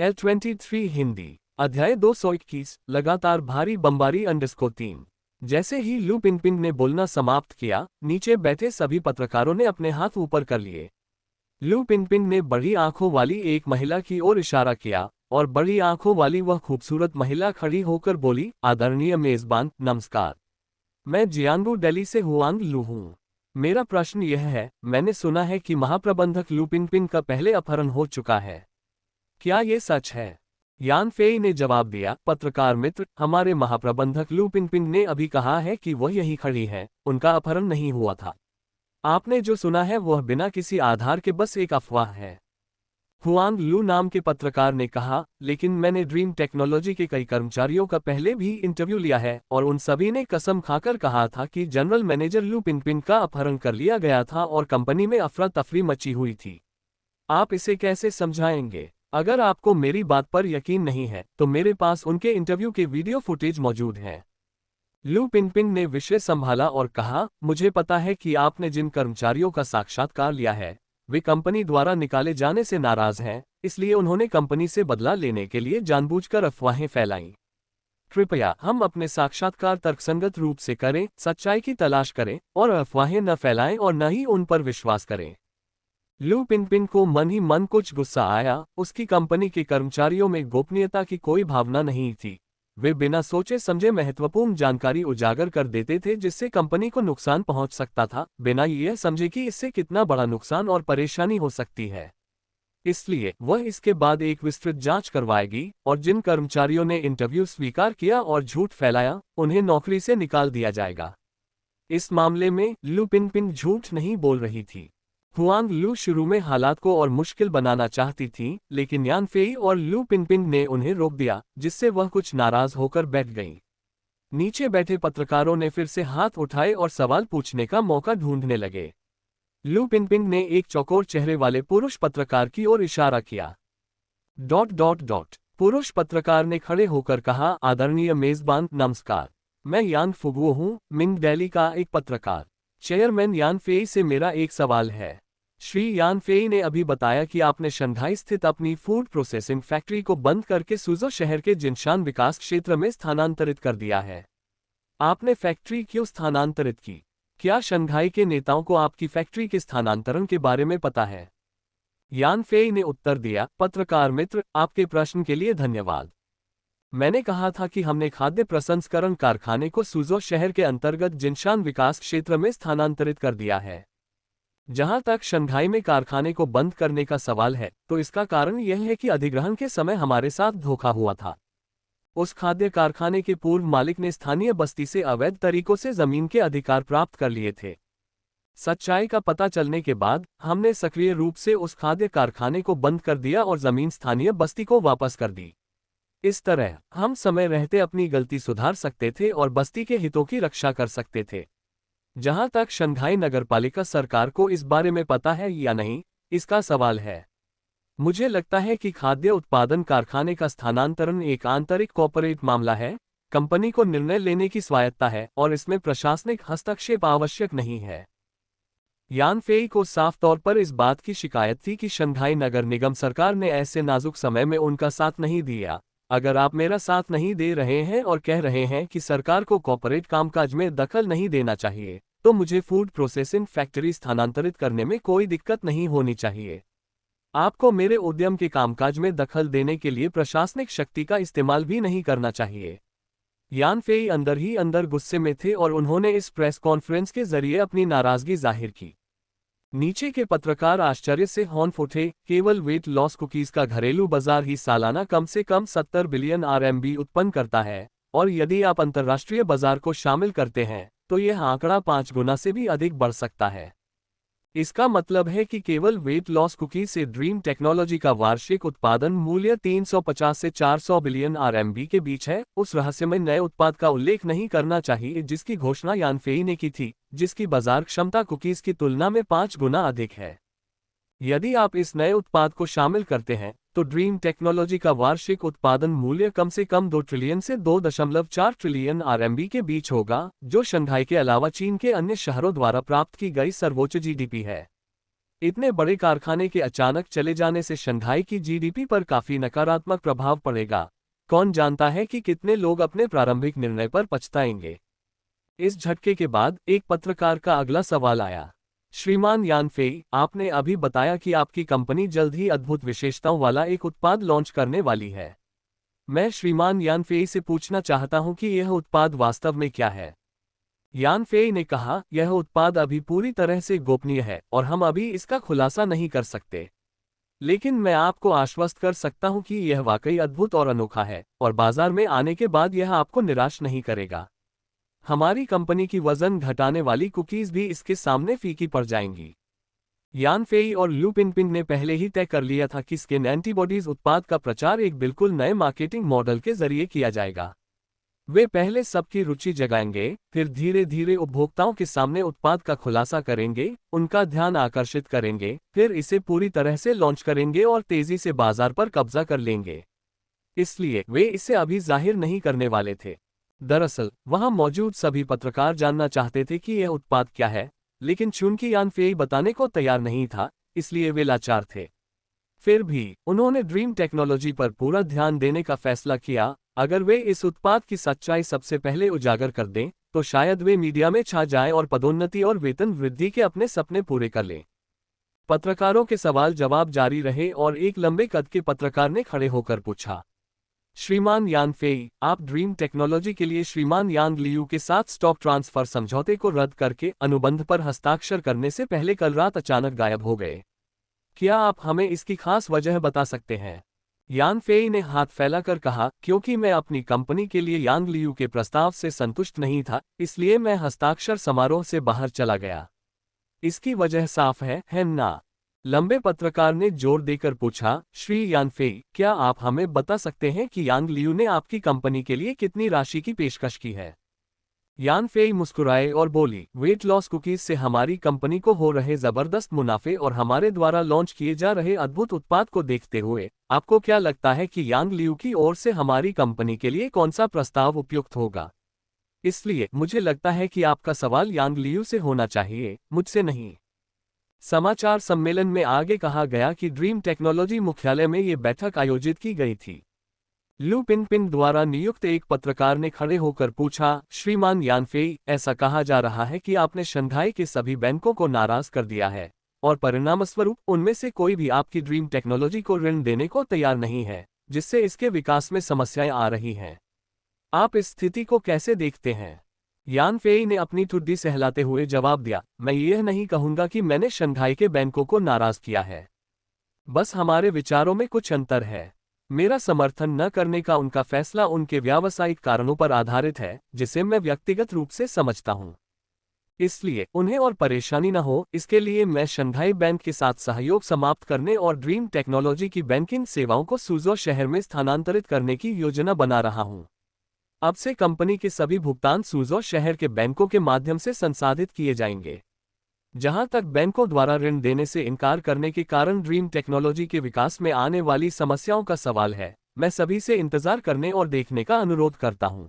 L23 Hindi अध्याय 221 लगातार भारी बमबारी _3। जैसे ही लू पिनपिन ने बोलना समाप्त किया, नीचे बैठे सभी पत्रकारों ने अपने हाथ ऊपर कर लिए। लू पिनपिन ने बड़ी आंखों वाली एक महिला की ओर इशारा किया और बड़ी आंखों वाली वह खूबसूरत महिला खड़ी होकर बोली, आदरणीय मेजबान, नमस्कार। मैं जियांगू दिल्ली से हुआंग लू हूँ। मेरा प्रश्न यह है, मैंने सुना है कि महाप्रबंधक लू पिनपिन का पहले अपहरण हो चुका है। क्या ये सच है? यान फेई ने जवाब दिया, पत्रकार मित्र, हमारे महाप्रबंधक लू पिनपिन ने अभी कहा है कि वह यही खड़ी है, उनका अपहरण नहीं हुआ था। आपने जो सुना है वह बिना किसी आधार के बस एक अफवाह है। हुआंग लू नाम के पत्रकार ने कहा, लेकिन मैंने ड्रीम टेक्नोलॉजी के कई कर्मचारियों का पहले भी इंटरव्यू लिया है और उन सभी ने कसम खाकर कहा था कि जनरल मैनेजर लू पिनपिन का अपहरण कर लिया गया था और कंपनी में अफरा तफरी मची हुई थी। आप इसे कैसे समझाएंगे? अगर आपको मेरी बात पर यकीन नहीं है तो मेरे पास उनके इंटरव्यू के वीडियो फुटेज मौजूद हैं। लू पिनपिन ने विषय संभाला और कहा, मुझे पता है कि आपने जिन कर्मचारियों का साक्षात्कार लिया है वे कंपनी द्वारा निकाले जाने से नाराज हैं, इसलिए उन्होंने कंपनी से बदला लेने के लिए जानबूझकर अफवाहें फैलाईं। कृपया हम अपने साक्षात्कार तर्कसंगत रूप से करें, सच्चाई की तलाश करें और अफवाहें न फैलाएं और न ही उन पर विश्वास करें। लू पिनपिन को मन ही मन कुछ गुस्सा आया। उसकी कंपनी के कर्मचारियों में गोपनीयता की कोई भावना नहीं थी। वे बिना सोचे समझे महत्वपूर्ण जानकारी उजागर कर देते थे जिससे कंपनी को नुकसान पहुंच सकता था, बिना यह समझे कि इससे कितना बड़ा नुकसान और परेशानी हो सकती है। इसलिए वह इसके बाद एक विस्तृत जांच करवाएगी और जिन कर्मचारियों ने इंटरव्यू स्वीकार किया और झूठ फैलाया, उन्हें नौकरी से निकाल दिया जाएगा। इस मामले में लू पिनपिन झूठ नहीं बोल रही थी। हुआंग लू शुरू में हालात को और मुश्किल बनाना चाहती थी, लेकिन यान फेई और लू पिनपिन ने उन्हें रोक दिया, जिससे वह कुछ नाराज होकर बैठ गईं। नीचे बैठे पत्रकारों ने फिर से हाथ उठाए और सवाल पूछने का मौका ढूंढने लगे। लू पिनपिन ने एक चौकोर चेहरे वाले पुरुष पत्रकार की ओर इशारा किया। पुरुष पत्रकार ने खड़े होकर कहा, आदरणीय मेजबान, नमस्कार। मैं यान फुगुओ हूँ, मिंग दिल्ली का एक पत्रकार। चेयरमैन यान फेई से मेरा एक सवाल है। श्री यान फेई ने अभी बताया कि आपने शंघाई स्थित अपनी फूड प्रोसेसिंग फैक्ट्री को बंद करके सुजो शहर के जिनशान विकास क्षेत्र में स्थानांतरित कर दिया है। आपने फैक्ट्री क्यों स्थानांतरित की? क्या शंघाई के नेताओं को आपकी फैक्ट्री के स्थानांतरण के बारे में पता है? यान फेई ने उत्तर दिया, पत्रकार मित्र, आपके प्रश्न के लिए धन्यवाद। मैंने कहा था कि हमने खाद्य प्रसंस्करण कारखाने को सुजो शहर के अंतर्गत जिनशान विकास क्षेत्र में स्थानांतरित कर दिया है। जहां तक शंघाई में कारखाने को बंद करने का सवाल है, तो इसका कारण यह है कि अधिग्रहण के समय हमारे साथ धोखा हुआ था। उस खाद्य कारखाने के पूर्व मालिक ने स्थानीय बस्ती से अवैध तरीकों से जमीन के अधिकार प्राप्त कर लिए थे। सच्चाई का पता चलने के बाद हमने सक्रिय रूप से उस खाद्य कारखाने को बंद कर दिया और जमीन स्थानीय बस्ती को वापस कर दी। इस तरह हम समय रहते अपनी गलती सुधार सकते थे और बस्ती के हितों की रक्षा कर सकते थे। जहां तक शंघाई नगरपालिका सरकार को इस बारे में पता है या नहीं, इसका सवाल है। मुझे लगता है कि खाद्य उत्पादन कारखाने का स्थानांतरण एक आंतरिक कॉर्पोरेट मामला है। कंपनी को निर्णय लेने की स्वायत्ता है और इसमें प्रशासनिक हस्तक्षेप आवश्यक नहीं है। यान फेई को साफ तौर पर इस बात की शिकायत थी कि शंघाई नगर निगम सरकार ने ऐसे नाजुक समय में उनका साथ नहीं दिया। अगर आप मेरा साथ नहीं दे रहे हैं और कह रहे हैं कि सरकार को कॉर्पोरेट कामकाज में दखल नहीं देना चाहिए, तो मुझे फूड प्रोसेसिंग फैक्ट्री स्थानांतरित करने में कोई दिक्कत नहीं होनी चाहिए। आपको मेरे उद्यम के कामकाज में दखल देने के लिए प्रशासनिक शक्ति का इस्तेमाल भी नहीं करना चाहिए। यान फेई अंदर ही अंदर गुस्से में थे और उन्होंने इस प्रेस कॉन्फ्रेंस के जरिए अपनी नाराजगी जाहिर की। नीचे के पत्रकार आश्चर्य से हौंफ उठे। केवल वेट लॉस कुकीज का घरेलू बाजार ही सालाना कम से कम 70 बिलियन RMB उत्पन्न करता है, और यदि आप अंतर्राष्ट्रीय बाजार को शामिल करते हैं तो यह आंकड़ा 5 गुना से भी अधिक बढ़ सकता है। इसका मतलब है कि केवल वेट लॉस कुकीज से ड्रीम टेक्नोलॉजी का वार्षिक उत्पादन मूल्य 350 से 400 बिलियन RMB के बीच है। उस रहस्यमय नए उत्पाद का उल्लेख नहीं करना चाहिए जिसकी घोषणा यान फेई ने की थी, जिसकी बाजार क्षमता कुकीज की तुलना में 5 गुना अधिक है। यदि आप इस नए उत्पाद को शामिल करते हैं तो ड्रीम टेक्नोलॉजी का वार्षिक उत्पादन मूल्य कम से कम 2 ट्रिलियन से 2.4 ट्रिलियन RMB के बीच होगा, जो शंघाई के अलावा चीन के अन्य शहरों द्वारा प्राप्त की गई सर्वोच्च GDP है। इतने बड़े कारखाने के अचानक चले जाने से शंघाई की जीडीपी पर काफी नकारात्मक प्रभाव पड़ेगा। कौन जानता है कि कितने लोग अपने प्रारंभिक निर्णय पर पछताएंगे। इस झटके के बाद एक पत्रकार का अगला सवाल आया। श्रीमान यान फेई, आपने अभी बताया कि आपकी कंपनी जल्द ही अद्भुत विशेषताओं वाला एक उत्पाद लॉन्च करने वाली है। मैं श्रीमान यान फेई से पूछना चाहता हूं कि यह उत्पाद वास्तव में क्या है। यान फेई ने कहा, यह उत्पाद अभी पूरी तरह से गोपनीय है और हम अभी इसका खुलासा नहीं कर सकते। लेकिन मैं आपको आश्वस्त कर सकता हूं कि यह वाकई अद्भुत और अनोखा है और बाजार में आने के बाद यह आपको निराश नहीं करेगा। हमारी कंपनी की वजन घटाने वाली कुकीज भी इसके सामने फीकी पड़ जाएंगी। यान फेई और लू पिनपिन ने पहले ही तय कर लिया था कि स्किन एंटीबॉडीज उत्पाद का प्रचार एक बिल्कुल नए मार्केटिंग मॉडल के जरिए किया जाएगा। वे पहले सबकी रुचि जगाएंगे, फिर धीरे धीरे उपभोक्ताओं के सामने उत्पाद का खुलासा करेंगे, उनका ध्यान आकर्षित करेंगे, फिर इसे पूरी तरह से लॉन्च करेंगे और तेजी से बाजार पर कब्जा कर लेंगे। इसलिए वे इसे अभी जाहिर नहीं करने वाले थे। दरअसल वहां मौजूद सभी पत्रकार जानना चाहते थे कि यह उत्पाद क्या है, लेकिन चूंकि यान फेई बताने को तैयार नहीं था, इसलिए वे लाचार थे। फिर भी उन्होंने ड्रीम टेक्नोलॉजी पर पूरा ध्यान देने का फैसला किया। अगर वे इस उत्पाद की सच्चाई सबसे पहले उजागर कर दें, तो शायद वे मीडिया में छा जाएं और पदोन्नति और वेतन वृद्धि के अपने सपने पूरे कर लें। पत्रकारों के सवाल जवाब जारी रहे और एक लंबे कद के पत्रकार ने खड़े होकर पूछा, श्रीमान यान फेई, आप ड्रीम टेक्नोलॉजी के लिए श्रीमान यांग लियू के साथ स्टॉक ट्रांसफर समझौते को रद्द करके अनुबंध पर हस्ताक्षर करने से पहले कल रात अचानक गायब हो गए। क्या आप हमें इसकी खास वजह बता सकते हैं? यान फेई ने हाथ फैलाकर कहा, क्योंकि मैं अपनी कंपनी के लिए यांग लियू के प्रस्ताव से संतुष्ट नहीं था, इसलिए मैं हस्ताक्षर समारोह से बाहर चला गया। इसकी वजह साफ है ना? लंबे पत्रकार ने जोर देकर पूछा, श्री यान फेई, क्या आप हमें बता सकते हैं कि यांग लियू ने आपकी कंपनी के लिए कितनी राशि की पेशकश की है? यान फेई मुस्कुराए और बोली, वेट लॉस कुकीज से हमारी कंपनी को हो रहे जबरदस्त मुनाफे और हमारे द्वारा लॉन्च किए जा रहे अद्भुत उत्पाद को देखते हुए आपको क्या लगता है कि यांग लियू की ओर से हमारी कंपनी के लिए कौन सा प्रस्ताव उपयुक्त होगा? इसलिए मुझे लगता है कि आपका सवाल यांग लियू से होना चाहिए, मुझसे नहीं। समाचार सम्मेलन में आगे कहा गया कि ड्रीम टेक्नोलॉजी मुख्यालय में ये बैठक आयोजित की गई थी। लू पिनपिन द्वारा नियुक्त एक पत्रकार ने खड़े होकर पूछा, श्रीमान यान फेई, ऐसा कहा जा रहा है कि आपने शंघाई के सभी बैंकों को नाराज कर दिया है और परिणामस्वरूप उनमें से कोई भी आपकी ड्रीम टेक्नोलॉजी को ऋण देने को तैयार नहीं है, जिससे इसके विकास में समस्याएं आ रही हैं। आप इस स्थिति को कैसे देखते हैं? यान फेई ने अपनी ठुड्डी सहलाते हुए जवाब दिया, मैं यह नहीं कहूंगा कि मैंने शंघाई के बैंकों को नाराज किया है। बस हमारे विचारों में कुछ अंतर है। मेरा समर्थन न करने का उनका फैसला उनके व्यावसायिक कारणों पर आधारित है, जिसे मैं व्यक्तिगत रूप से समझता हूं। इसलिए उन्हें और परेशानी न हो, इसके लिए मैं शंघाई बैंक के साथ सहयोग समाप्त करने और ड्रीम टेक्नोलॉजी की बैंकिंग सेवाओं को सुज़ो शहर में स्थानांतरित करने की योजना बना रहा हूं। अब से कंपनी के सभी भुगतान सुज़ो शहर के बैंकों के माध्यम से संसाधित किए जाएंगे। जहां तक बैंकों द्वारा ऋण देने से इनकार करने के कारण ड्रीम टेक्नोलॉजी के विकास में आने वाली समस्याओं का सवाल है, मैं सभी से इंतजार करने और देखने का अनुरोध करता हूं।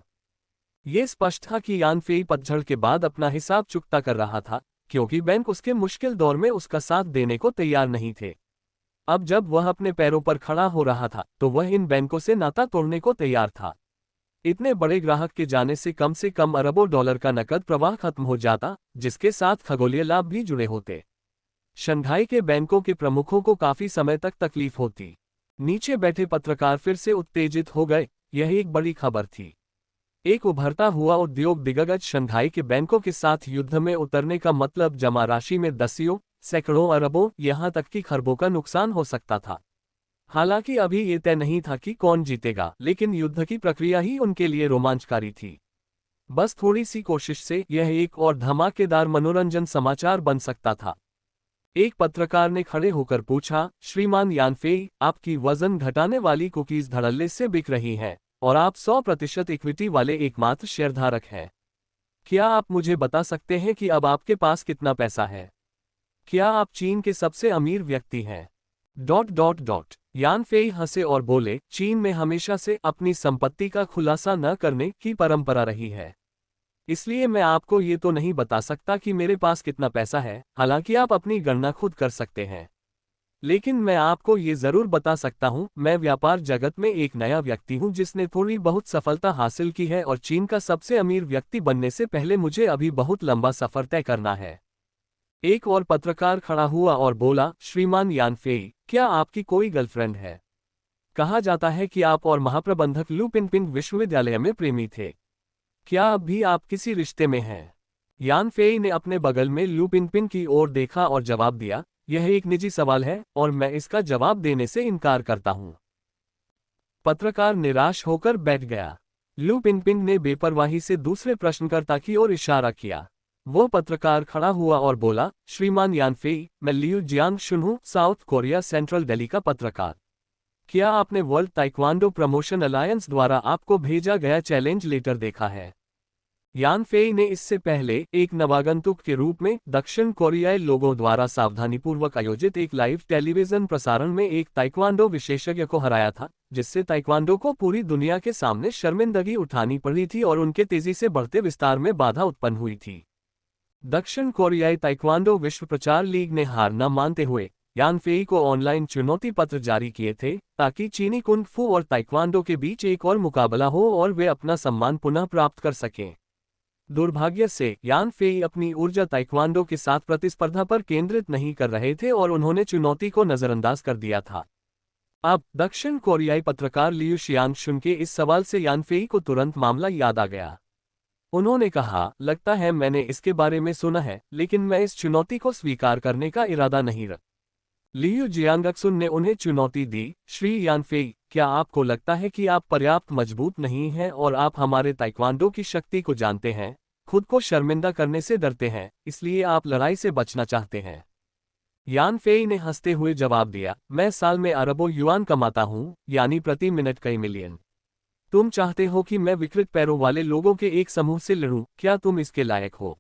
ये स्पष्ट था कि यान फेई पतझड़ के बाद अपना हिसाब चुकता कर रहा था, क्योंकि बैंक उसके मुश्किल दौर में उसका साथ देने को तैयार नहीं थे। अब जब वह अपने पैरों पर खड़ा हो रहा था, तो वह इन बैंकों से नाता तोड़ने को तैयार था। इतने बड़े ग्राहक के जाने से कम अरबों डॉलर का नकद प्रवाह खत्म हो जाता, जिसके साथ खगोलीय लाभ भी जुड़े होते। शंघाई के बैंकों के प्रमुखों को काफी समय तक तकलीफ होती। नीचे बैठे पत्रकार फिर से उत्तेजित हो गए। यह एक बड़ी खबर थी। एक उभरता हुआ उद्योग दिग्गज शंघाई के बैंकों के साथ युद्ध में उतरने का मतलब जमा राशि में दसियों, सैकड़ों अरबों, यहां तक कि खरबों का नुकसान हो सकता था। हालांकि अभी ये तय नहीं था कि कौन जीतेगा, लेकिन युद्ध की प्रक्रिया ही उनके लिए रोमांचकारी थी। बस थोड़ी सी कोशिश से यह एक और धमाकेदार मनोरंजन समाचार बन सकता था। एक पत्रकार ने खड़े होकर पूछा, श्रीमान यान फेई, आपकी वजन घटाने वाली कुकीज धड़ल्ले से बिक रही हैं और आप 100% इक्विटी वाले एकमात्र शेयरधारक हैं। क्या आप मुझे बता सकते हैं कि अब आपके पास कितना पैसा है? क्या आप चीन के सबसे अमीर व्यक्ति हैं? यान फेई हंसे और बोले, चीन में हमेशा से अपनी संपत्ति का खुलासा न करने की परंपरा रही है। इसलिए मैं आपको ये तो नहीं बता सकता कि मेरे पास कितना पैसा है, हालांकि आप अपनी गणना खुद कर सकते हैं। लेकिन मैं आपको ये जरूर बता सकता हूँ, मैं व्यापार जगत में एक नया व्यक्ति हूँ जिसने थोड़ी बहुत सफलता हासिल की है और चीन का सबसे अमीर व्यक्ति बनने से पहले मुझे अभी बहुत लंबा सफर तय करना है। एक और पत्रकार खड़ा हुआ और बोला, श्रीमान यान फेई, क्या आपकी कोई गर्लफ्रेंड है? कहा जाता है कि आप और महाप्रबंधक लू पिनपिन विश्वविद्यालय में प्रेमी थे। क्या अब भी आप किसी रिश्ते में हैं? यान फेई ने अपने बगल में लू पिनपिन की ओर देखा और जवाब दिया, यह एक निजी सवाल है और मैं इसका जवाब देने से इनकार करता हूं। पत्रकार निराश होकर बैठ गया। लू पिनपिन ने बेपरवाही से दूसरे प्रश्नकर्ता की ओर इशारा किया। वो पत्रकार खड़ा हुआ और बोला, श्रीमान यान फेई, मैं लियू जियांग शुन हूं, साउथ कोरिया सेंट्रल दिल्ली का पत्रकार। क्या आपने वर्ल्ड ताइक्वांडो प्रमोशन अलायंस द्वारा आपको भेजा गया चैलेंज लेटर देखा है? यान फेई ने इससे पहले एक नवागंतुक के रूप में दक्षिण कोरियाई लोगों द्वारा सावधानीपूर्वक आयोजित एक लाइव टेलीविजन प्रसारण में एक ताइक्वांडो विशेषज्ञ को हराया था, जिससे ताइक्वांडो को पूरी दुनिया के सामने शर्मिंदगी उठानी पड़ी थी और उनके तेजी से बढ़ते विस्तार में बाधा उत्पन्न हुई थी। दक्षिण कोरियाई ताइक्वांडो विश्व प्रचार लीग ने हार न मानते हुए यान फेई को ऑनलाइन चुनौती पत्र जारी किए थे, ताकि चीनी कुंग फू और ताइक्वांडो के बीच एक और मुकाबला हो और वे अपना सम्मान पुनः प्राप्त कर सकें। दुर्भाग्य से यान फेई अपनी ऊर्जा ताइक्वांडो के साथ प्रतिस्पर्धा पर केंद्रित नहीं कर रहे थे और उन्होंने चुनौती को नजरअंदाज कर दिया था। अब दक्षिण कोरियाई पत्रकार लियू शियांग शुन के इस सवाल से यान फेई को तुरंत मामला याद आ गया। उन्होंने कहा, लगता है मैंने इसके बारे में सुना है, लेकिन मैं इस चुनौती को स्वीकार करने का इरादा नहीं रख। लियू जियांगक्सुन ने उन्हें चुनौती दी, श्री यान फेई, क्या आपको लगता है कि आप पर्याप्त मजबूत नहीं हैं और आप हमारे ताइक्वांडो की शक्ति को जानते हैं, खुद को शर्मिंदा करने से डरते हैं, इसलिए आप लड़ाई से बचना चाहते हैं? यान फेई ने हंसते हुए जवाब दिया, मैं साल में अरबों युआन कमाता हूं, यानी प्रति मिनट कई मिलियन। तुम चाहते हो कि मैं विकृत पैरों वाले लोगों के एक समूह से लड़ूं, क्या तुम इसके लायक हो?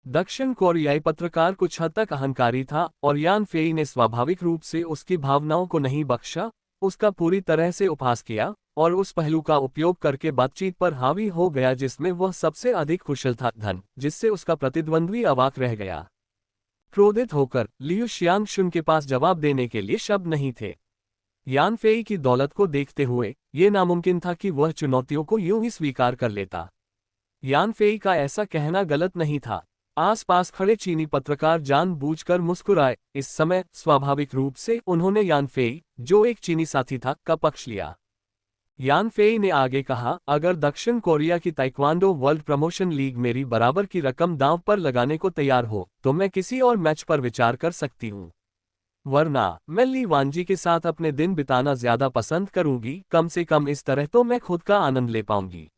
दक्षिण कोरियाई पत्रकार कुछ हद तक अहंकारी था और यान फेई ने स्वाभाविक रूप से उसकी भावनाओं को नहीं बख्शा, उसका पूरी तरह से उपहास किया और उस पहलू का उपयोग करके बातचीत पर हावी हो गया जिसमें वह सबसे अधिक कुशल था, धन, जिससे उसका प्रतिद्वंद्वी अवाक रह गया। क्रोधित होकर लियू शियांग शुन के पास जवाब देने के लिए शब्द नहीं थे। यान फेई की दौलत को देखते हुए ये नामुमकिन था कि वह चुनौतियों को यूं ही स्वीकार कर लेता। यान फेई का ऐसा कहना गलत नहीं था। आसपास खड़े चीनी पत्रकार जानबूझकर मुस्कुराए। इस समय स्वाभाविक रूप से उन्होंने यान फेई, जो एक चीनी साथी था, का पक्ष लिया। यान फेई ने आगे कहा, अगर दक्षिण कोरिया की ताइक्वांडो वर्ल्ड प्रमोशन लीग मेरी बराबर की रकम दांव पर लगाने को तैयार हो तो मैं किसी और मैच पर विचार कर सकती हूँ, वरना मैं ली वांजी के साथ अपने दिन बिताना ज्यादा पसंद करूंगी, कम से कम इस तरह तो मैं खुद का आनंद ले पाऊंगी।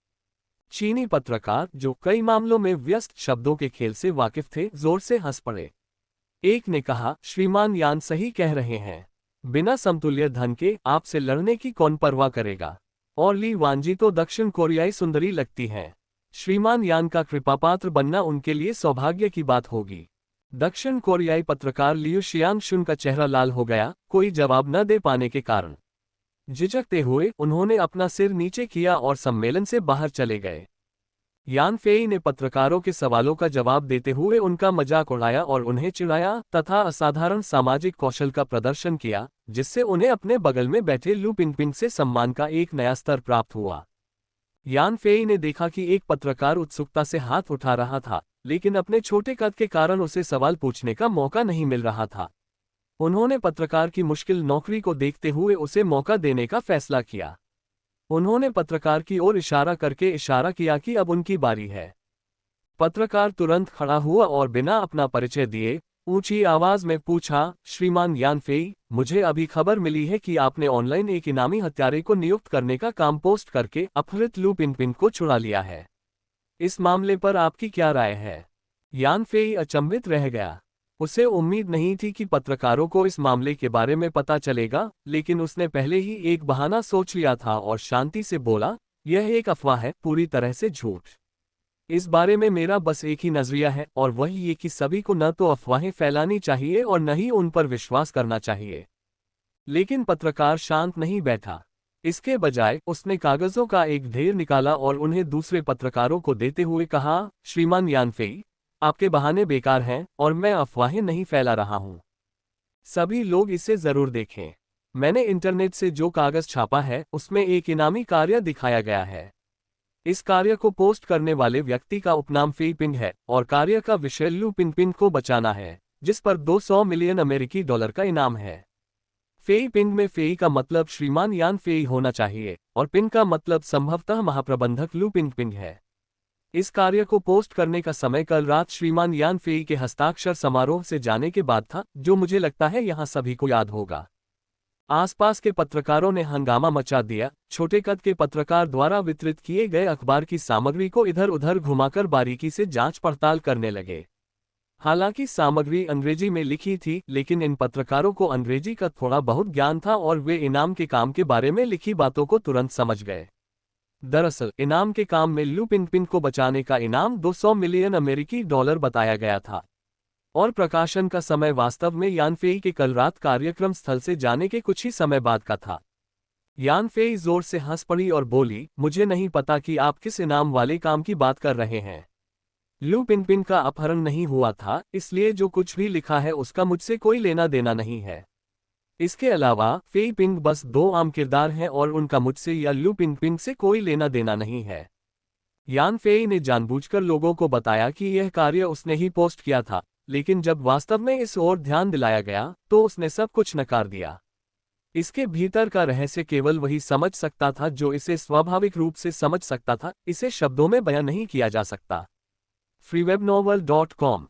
चीनी पत्रकार, जो कई मामलों में व्यस्त शब्दों के खेल से वाकिफ थे, जोर से हंस पड़े। एक ने कहा, श्रीमान यान सही कह रहे हैं, बिना समतुल्य धन के आपसे लड़ने की कौन परवाह करेगा, और ली वांजी तो दक्षिण कोरियाई सुंदरी लगती हैं। श्रीमान यान का कृपापात्र बनना उनके लिए सौभाग्य की बात होगी। दक्षिण कोरियाई पत्रकार लियू शियांग शुन का चेहरा लाल हो गया, कोई जवाब न दे पाने के कारण। झिझकते हुए उन्होंने अपना सिर नीचे किया और सम्मेलन से बाहर चले गए। यान फेई ने पत्रकारों के सवालों का जवाब देते हुए उनका मजाक उड़ाया और उन्हें चिढ़ाया तथा असाधारण सामाजिक कौशल का प्रदर्शन किया, जिससे उन्हें अपने बगल में बैठे लू पिनपिन से सम्मान का एक नया स्तर प्राप्त हुआ। यान फेई ने देखा कि एक पत्रकार उत्सुकता से हाथ उठा रहा था, लेकिन अपने छोटे कद के कारण उसे सवाल पूछने का मौका नहीं मिल रहा था। उन्होंने पत्रकार की मुश्किल नौकरी को देखते हुए उसे मौका देने का फैसला किया। उन्होंने पत्रकार की ओर इशारा करके इशारा किया कि अब उनकी बारी है। पत्रकार तुरंत खड़ा हुआ और बिना अपना परिचय दिए ऊंची आवाज में पूछा, श्रीमान यान फेई, मुझे अभी खबर मिली है कि आपने ऑनलाइन एक इनामी हत्यारे को नियुक्त करने का काम पोस्ट करके अपहृत लू पिनपिन को छुड़ा लिया है। इस मामले पर आपकी क्या राय है? यान फेई अचंभित रह गया। उसे उम्मीद नहीं थी कि पत्रकारों को इस मामले के बारे में पता चलेगा, लेकिन उसने पहले ही एक बहाना सोच लिया था और शांति से बोला, यह एक अफवाह है, पूरी तरह से झूठ। इस बारे में मेरा बस एक ही नजरिया है और वही ये कि सभी को न तो अफवाहें फैलानी चाहिए और न ही उन पर विश्वास करना चाहिए। लेकिन पत्रकार शांत नहीं बैठा। इसके बजाय उसने कागजों का एक ढेर निकाला और उन्हें दूसरे पत्रकारों को देते हुए कहा, श्रीमान यानफेई, आपके बहाने बेकार हैं और मैं अफवाहें नहीं फैला रहा हूं। सभी लोग इसे जरूर देखें। मैंने इंटरनेट से जो कागज छापा है उसमें एक इनामी कार्य दिखाया गया है। इस कार्य को पोस्ट करने वाले व्यक्ति का उपनाम फेई पिंग है और कार्य का विषय लू पिनपिन को बचाना है, जिस पर 200 मिलियन अमेरिकी डॉलर का इनाम है। फेई पिंग में फेई का मतलब श्रीमान यान फेई होना चाहिए और पिन का मतलब संभवतः महाप्रबंधक लू पिनपिन है। इस कार्य को पोस्ट करने का समय कल रात श्रीमान यान फेई के हस्ताक्षर समारोह से जाने के बाद था, जो मुझे लगता है यहां सभी को याद होगा। आसपास के पत्रकारों ने हंगामा मचा दिया। छोटे कद के पत्रकार द्वारा वितरित किए गए अखबार की सामग्री को इधर उधर घुमाकर बारीकी से जांच पड़ताल करने लगे। हालांकि सामग्री अंग्रेजी में लिखी थी, लेकिन इन पत्रकारों को अंग्रेजी का थोड़ा बहुत ज्ञान था और वे इनाम के काम के बारे में लिखी बातों को तुरंत समझ गए। दरअसल इनाम के काम में लू पिनपिन को बचाने का इनाम 200 मिलियन अमेरिकी डॉलर बताया गया था और प्रकाशन का समय वास्तव में यानफेई के कल रात कार्यक्रम स्थल से जाने के कुछ ही समय बाद का था। यानफेई जोर से हंस पड़ी और बोली, मुझे नहीं पता कि आप किस इनाम वाले काम की बात कर रहे हैं। लू पिनपिन का अपहरण नहीं हुआ था, इसलिए जो कुछ भी लिखा है उसका मुझसे कोई लेना देना नहीं है। इसके अलावा फेई पिंग बस 2 आम किरदार हैं और उनका मुझसे या लू पिनपिन से कोई लेना देना नहीं है। यानफेई ने जानबूझकर लोगों को बताया कि यह कार्य उसने ही पोस्ट किया था, लेकिन जब वास्तव में इस ओर ध्यान दिलाया गया तो उसने सब कुछ नकार दिया। इसके भीतर का रहस्य केवल वही समझ सकता था जो इसे स्वाभाविक रूप से समझ सकता था, इसे शब्दों में बयां नहीं किया जा सकता। freewebnovel.com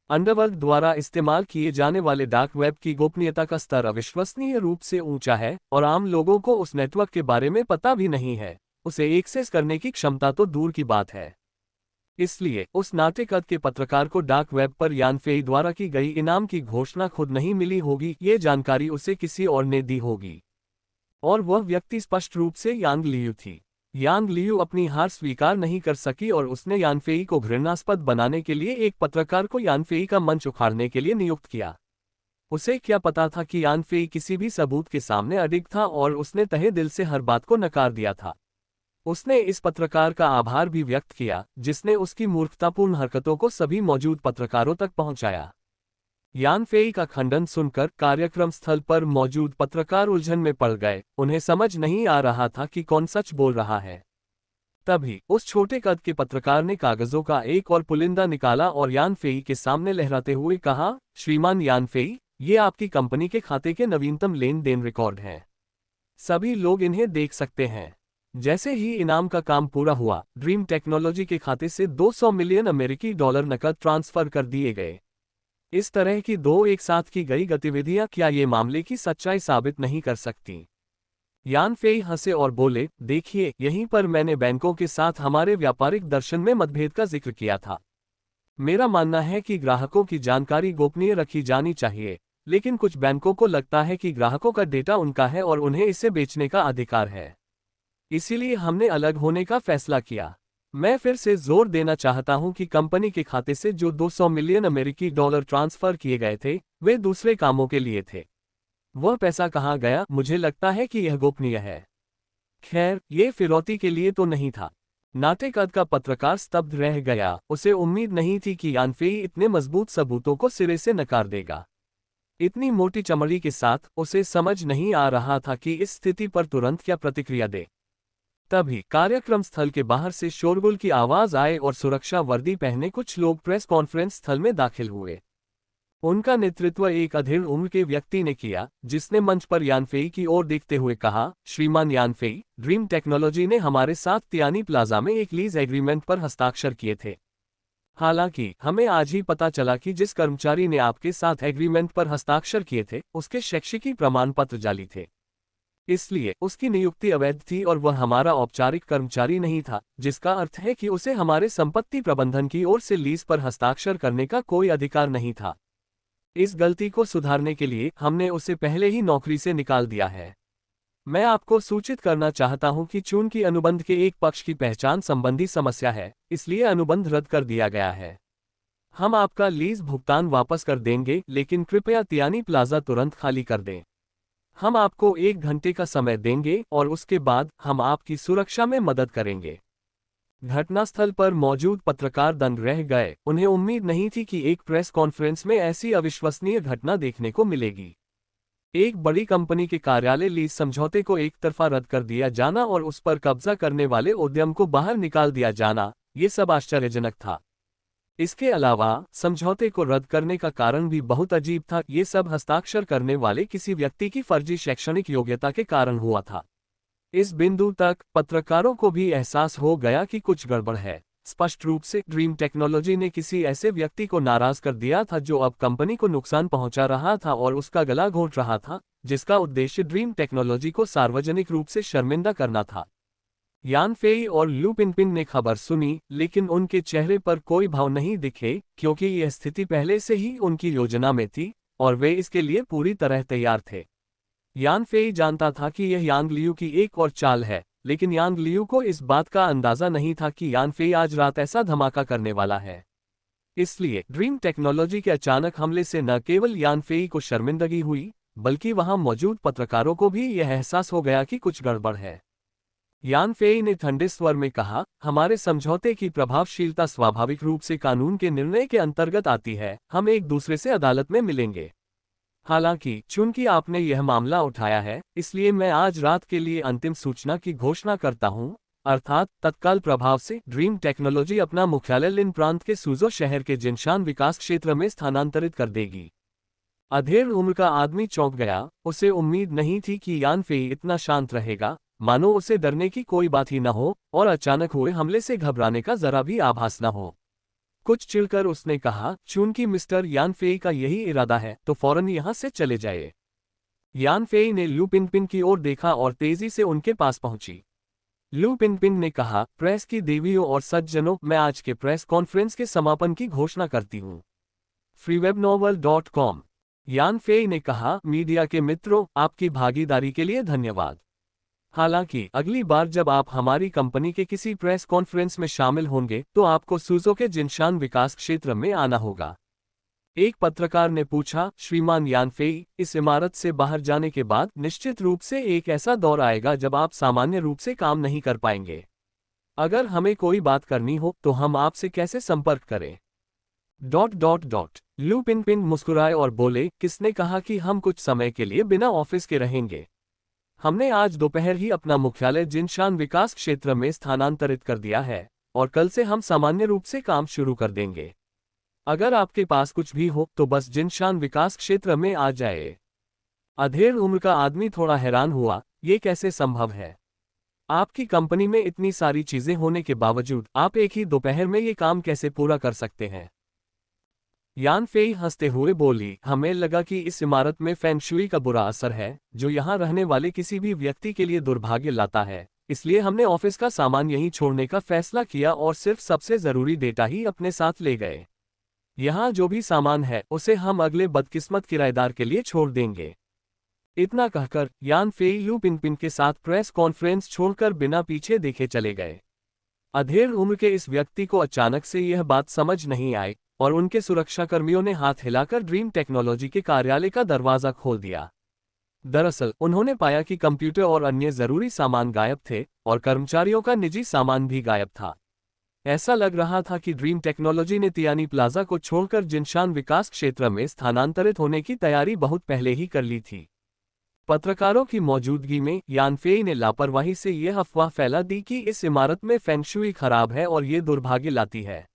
अंडरवर्ल्ड द्वारा इस्तेमाल किए जाने वाले डार्क वेब की गोपनीयता का स्तर अविश्वसनीय रूप से ऊंचा है और आम लोगों को उस नेटवर्क के बारे में पता भी नहीं है। उसे एक्सेस करने की क्षमता तो दूर की बात है। इसलिए उस नाटे कद के पत्रकार को डार्क वेब पर यानफेई द्वारा की गई इनाम की घोषणा खुद नहीं मिली होगी, ये जानकारी उसे किसी और ने दी होगी। और वह व्यक्ति स्पष्ट रूप से यांग लियू थी। यांग लियू अपनी हार स्वीकार नहीं कर सकी और उसने यानफेई को घृणास्पद बनाने के लिए एक पत्रकार को यानफेई का मंच उखाड़ने के लिए नियुक्त किया। उसे क्या पता था कि यानफेई किसी भी सबूत के सामने अडिग था और उसने तहे दिल से हर बात को नकार दिया था। उसने इस पत्रकार का आभार भी व्यक्त किया जिसने उसकी मूर्खतापूर्ण हरकतों को सभी मौजूद पत्रकारों तक पहुंचाया। यानफेई का खंडन सुनकर कार्यक्रम स्थल पर मौजूद पत्रकार उलझन में पड़ गए। उन्हें समझ नहीं आ रहा था कि कौन सच बोल रहा है। तभी उस छोटे कद के पत्रकार ने कागजों का एक और पुलिंदा निकाला और यानफेई के सामने लहराते हुए कहा, श्रीमान यानफेई, ये आपकी कंपनी के खाते के नवीनतम लेन देन रिकॉर्ड हैं। सभी लोग इन्हें देख सकते हैं। जैसे ही इनाम का काम पूरा हुआ, ड्रीम टेक्नोलॉजी के खाते से 200 मिलियन अमेरिकी डॉलर नकद ट्रांसफर कर दिए गए। इस तरह की 2 एक साथ की गई गतिविधियां क्या ये मामले की सच्चाई साबित नहीं कर सकती? यानफेई हंसे और बोले, देखिए, यहीं पर मैंने बैंकों के साथ हमारे व्यापारिक दर्शन में मतभेद का जिक्र किया था। मेरा मानना है कि ग्राहकों की जानकारी गोपनीय रखी जानी चाहिए, लेकिन कुछ बैंकों को लगता है कि ग्राहकों का डेटा उनका है और उन्हें इसे बेचने का अधिकार है। इसीलिए हमने अलग होने का फैसला किया। मैं फिर से जोर देना चाहता हूं कि कंपनी के खाते से जो 200 मिलियन अमेरिकी डॉलर ट्रांसफर किए गए थे, वे दूसरे कामों के लिए थे। वह पैसा कहां गया, मुझे लगता है कि यह गोपनीय है। खैर, ये फिरौती के लिए तो नहीं था। नाटे कद का पत्रकार स्तब्ध रह गया। उसे उम्मीद नहीं थी कि यानफेई इतने मजबूत सबूतों को सिरे से नकार देगा। इतनी मोटी चमड़ी के साथ उसे समझ नहीं आ रहा था कि इस स्थिति पर तुरंत क्या प्रतिक्रिया दे। तभी कार्यक्रम स्थल के बाहर से शोरगुल की आवाज आए और सुरक्षा वर्दी पहने कुछ लोग प्रेस कॉन्फ्रेंस स्थल में दाखिल हुए। उनका नेतृत्व एक अधेड़ उम्र के व्यक्ति ने किया, जिसने मंच पर यानफेई की ओर देखते हुए कहा, श्रीमान यानफेई, ड्रीम टेक्नोलॉजी ने हमारे साथ तियानी प्लाजा में एक लीज एग्रीमेंट पर हस्ताक्षर किए थे। हालांकि हमें आज ही पता चला कि जिस कर्मचारी ने आपके साथ एग्रीमेंट पर हस्ताक्षर किए थे, उसके शैक्षिकी प्रमाण पत्र जाली थे। इसलिए उसकी नियुक्ति अवैध थी और वह हमारा औपचारिक कर्मचारी नहीं था, जिसका अर्थ है कि उसे हमारे संपत्ति प्रबंधन की ओर से लीज पर हस्ताक्षर करने का कोई अधिकार नहीं था। इस गलती को सुधारने के लिए हमने उसे पहले ही नौकरी से निकाल दिया है। मैं आपको सूचित करना चाहता हूं कि चूंकि अनुबंध के एक पक्ष की पहचान संबंधी समस्या है, इसलिए अनुबंध रद्द कर दिया गया है। हम आपका लीज भुगतान वापस कर देंगे, लेकिन कृपया तियानी प्लाजा तुरंत खाली कर दें। हम आपको 1 घंटे का समय देंगे और उसके बाद हम आपकी सुरक्षा में मदद करेंगे। घटनास्थल पर मौजूद पत्रकार दंग रह गए। उन्हें उम्मीद नहीं थी कि एक प्रेस कॉन्फ्रेंस में ऐसी अविश्वसनीय घटना देखने को मिलेगी। एक बड़ी कंपनी के कार्यालय लीज समझौते को एक तरफा रद्द कर दिया जाना और उस पर कब्जा करने वाले उद्यम को बाहर निकाल दिया जाना, ये सब आश्चर्यजनक था। इसके अलावा समझौते को रद्द करने का कारण भी बहुत अजीब था। ये सब हस्ताक्षर करने वाले किसी व्यक्ति की फर्जी शैक्षणिक योग्यता के कारण हुआ था। इस बिंदु तक पत्रकारों को भी एहसास हो गया कि कुछ गड़बड़ है। स्पष्ट रूप से ड्रीम टेक्नोलॉजी ने किसी ऐसे व्यक्ति को नाराज कर दिया था जो अब कंपनी को नुकसान पहुंचा रहा था और उसका गला घोंट रहा था, जिसका उद्देश्य ड्रीम टेक्नोलॉजी को सार्वजनिक रूप से शर्मिंदा करना था। यान फेई और लू पिनपिन ने खबर सुनी, लेकिन उनके चेहरे पर कोई भाव नहीं दिखे, क्योंकि यह स्थिति पहले से ही उनकी योजना में थी और वे इसके लिए पूरी तरह तैयार थे। यान फेई जानता था कि यह यांग लियू की एक और चाल है, लेकिन यांग लियू को इस बात का अंदाजा नहीं था कि यान फेई आज रात ऐसा धमाका करने वाला है। इसलिए ड्रीम टेक्नोलॉजी के अचानक हमले से न केवल यान फेई को शर्मिंदगी हुई, बल्कि वहां मौजूद पत्रकारों को भी यह एहसास हो गया कि कुछ गड़बड़ है। यान फेई ने ठंडे स्वर में कहा, हमारे समझौते की प्रभावशीलता स्वाभाविक रूप से कानून के निर्णय के अंतर्गत आती है। हम एक दूसरे से अदालत में मिलेंगे। हालांकि चूंकि आपने यह मामला उठाया है, इसलिए मैं आज रात के लिए अंतिम सूचना की घोषणा करता हूं, अर्थात तत्काल प्रभाव से ड्रीम टेक्नोलॉजी अपना मुख्यालय लिन प्रांत के सूजो शहर के जिनशान विकास क्षेत्र में स्थानांतरित कर देगी। अधेड़ उम्र का आदमी चौंक गया। उसे उम्मीद नहीं थी कि यान फेई इतना शांत रहेगा, मानो उसे डरने की कोई बात ही न हो और अचानक हुए हमले से घबराने का जरा भी आभास न हो। कुछ चिढ़कर उसने कहा, चूंकि मिस्टर यान फेई का यही इरादा है तो फौरन यहां से चले जाइए। यान फेई ने लू पिनपिन की ओर देखा और तेजी से उनके पास पहुंची। लू पिनपिन ने कहा, प्रेस की देवियों और सज्जनों, मैं आज के प्रेस कॉन्फ्रेंस के समापन की घोषणा करती हूं। freewebnovel.com। यान फेई ने कहा, मीडिया के मित्रों, आपकी भागीदारी के लिए धन्यवाद। हालांकि अगली बार जब आप हमारी कंपनी के किसी प्रेस कॉन्फ्रेंस में शामिल होंगे तो आपको सूजो के जिनशान विकास क्षेत्र में आना होगा। एक पत्रकार ने पूछा, श्रीमान यान फेई, इस इमारत से बाहर जाने के बाद निश्चित रूप से एक ऐसा दौर आएगा जब आप सामान्य रूप से काम नहीं कर पाएंगे। अगर हमें कोई बात करनी हो तो हम आपसे कैसे संपर्क करें? लू पिनपिन मुस्कुराए और बोले, किसने कहा कि हम कुछ समय के लिए बिना ऑफिस के रहेंगे? हमने आज दोपहर ही अपना मुख्यालय जिनशान विकास क्षेत्र में स्थानांतरित कर दिया है और कल से हम सामान्य रूप से काम शुरू कर देंगे। अगर आपके पास कुछ भी हो तो बस जिनशान विकास क्षेत्र में आ जाए। अधेड़ उम्र का आदमी थोड़ा हैरान हुआ, ये कैसे संभव है? आपकी कंपनी में इतनी सारी चीजें होने के बावजूद आप एक ही दोपहर में ये काम कैसे पूरा कर सकते हैं? यान फेई हंसते हुए बोली, हमें लगा कि इस इमारत में फेंग शुई का बुरा असर है, जो यहाँ रहने वाले किसी भी व्यक्ति के लिए दुर्भाग्य लाता है, इसलिए हमने ऑफिस का सामान यहीं छोड़ने का फैसला किया और सिर्फ सबसे जरूरी डेटा ही अपने साथ ले गए। यहाँ जो भी सामान है उसे हम अगले बदकिस्मत किराएदार के लिए छोड़ देंगे। इतना कहकर यान फेई लू पिनपिन के साथ प्रेस कॉन्फ्रेंस छोड़कर बिना पीछे देखे चले गए। अधेड़ उम्र के इस व्यक्ति को अचानक से यह बात समझ नहीं आई और उनके सुरक्षाकर्मियों ने हाथ हिलाकर ड्रीम टेक्नोलॉजी के कार्यालय का दरवाजा खोल दिया। दरअसल उन्होंने पाया कि कंप्यूटर और अन्य जरूरी सामान गायब थे और कर्मचारियों का निजी सामान भी गायब था। ऐसा लग रहा था कि ड्रीम टेक्नोलॉजी ने तियानी प्लाजा को छोड़कर जिनशान विकास क्षेत्र में स्थानांतरित होने की तैयारी बहुत पहले ही कर ली थी। पत्रकारों की मौजूदगी में यान फेई ने लापरवाही से यह अफवाह फैला दी कि इस इमारत में फेंग शुई खराब है और ये दुर्भाग्य लाती है।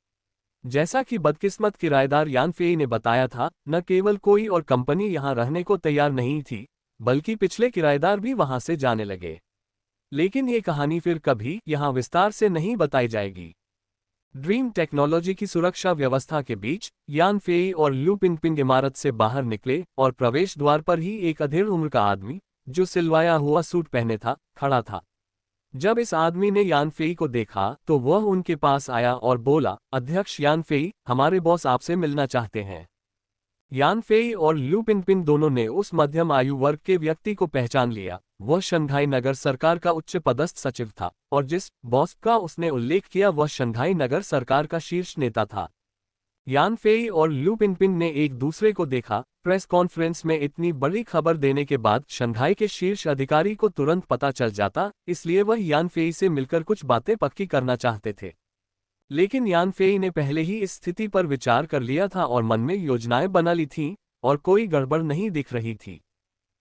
जैसा कि बदकिस्मत किराएदार यान फेई ने बताया था, न केवल कोई और कंपनी यहां रहने को तैयार नहीं थी, बल्कि पिछले किराएदार भी वहां से जाने लगे। लेकिन ये कहानी फिर कभी यहां विस्तार से नहीं बताई जाएगी। ड्रीम टेक्नोलॉजी की सुरक्षा व्यवस्था के बीच यान फेई और लू पिनपिन इमारत से बाहर निकले और प्रवेश द्वार पर ही एक अधेड़ उम्र का आदमी, जो सिलवाया हुआ सूट पहने था, खड़ा था। जब इस आदमी ने यान फेई को देखा तो वह उनके पास आया और बोला, अध्यक्ष यान फेई, हमारे बॉस आपसे मिलना चाहते हैं। यान फेई और लू पिनपिन दोनों ने उस मध्यम आयु वर्ग के व्यक्ति को पहचान लिया। वह शंघाई नगर सरकार का उच्च पदस्थ सचिव था और जिस बॉस का उसने उल्लेख किया वह शंघाई नगर सरकार का शीर्ष नेता था। यान फेई और लू पिनपिन ने एक दूसरे को देखा। प्रेस कॉन्फ्रेंस में इतनी बड़ी खबर देने के बाद शंघाई के शीर्ष अधिकारी को तुरंत पता चल जाता, इसलिए वह यान फेई से मिलकर कुछ बातें पक्की करना चाहते थे। लेकिन यान फेई ने पहले ही इस स्थिति पर विचार कर लिया था और मन में योजनाएं बना ली थीं, और कोई गड़बड़ नहीं दिख रही थी।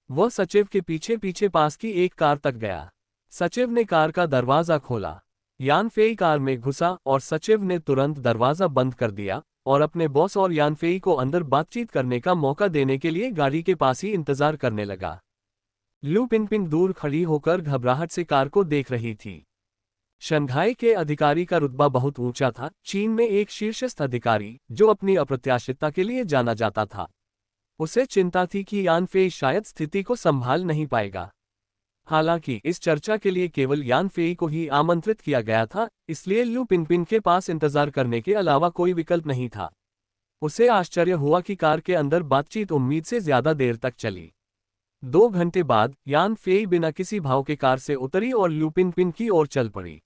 वह सचिव के पीछे पीछे पास की एक कार तक गया। सचिव ने कार का दरवाजा खोला। यान फेई कार में घुसा और सचिव ने तुरंत दरवाजा बंद कर दिया और अपने बॉस और यान फेई को अंदर बातचीत करने का मौका देने के लिए गाड़ी के पास ही इंतजार करने लगा। लू पिनपिन दूर खड़ी होकर घबराहट से कार को देख रही थी। शंघाई के अधिकारी का रुतबा बहुत ऊंचा था, चीन में एक शीर्षस्थ अधिकारी जो अपनी अप्रत्याशितता के लिए जाना जाता था। उसे चिंता थी कि यान फेई शायद स्थिति को संभाल नहीं पाएगा। हालांकि इस चर्चा के लिए केवल यान फेई को ही आमंत्रित किया गया था, इसलिए लू पिनपिन के पास इंतजार करने के अलावा कोई विकल्प नहीं था। उसे आश्चर्य हुआ कि कार के अंदर बातचीत उम्मीद से ज्यादा देर तक चली। 2 घंटे बाद यान फेई बिना किसी भाव के कार से उतरी और लू पिनपिन की ओर चल पड़ी।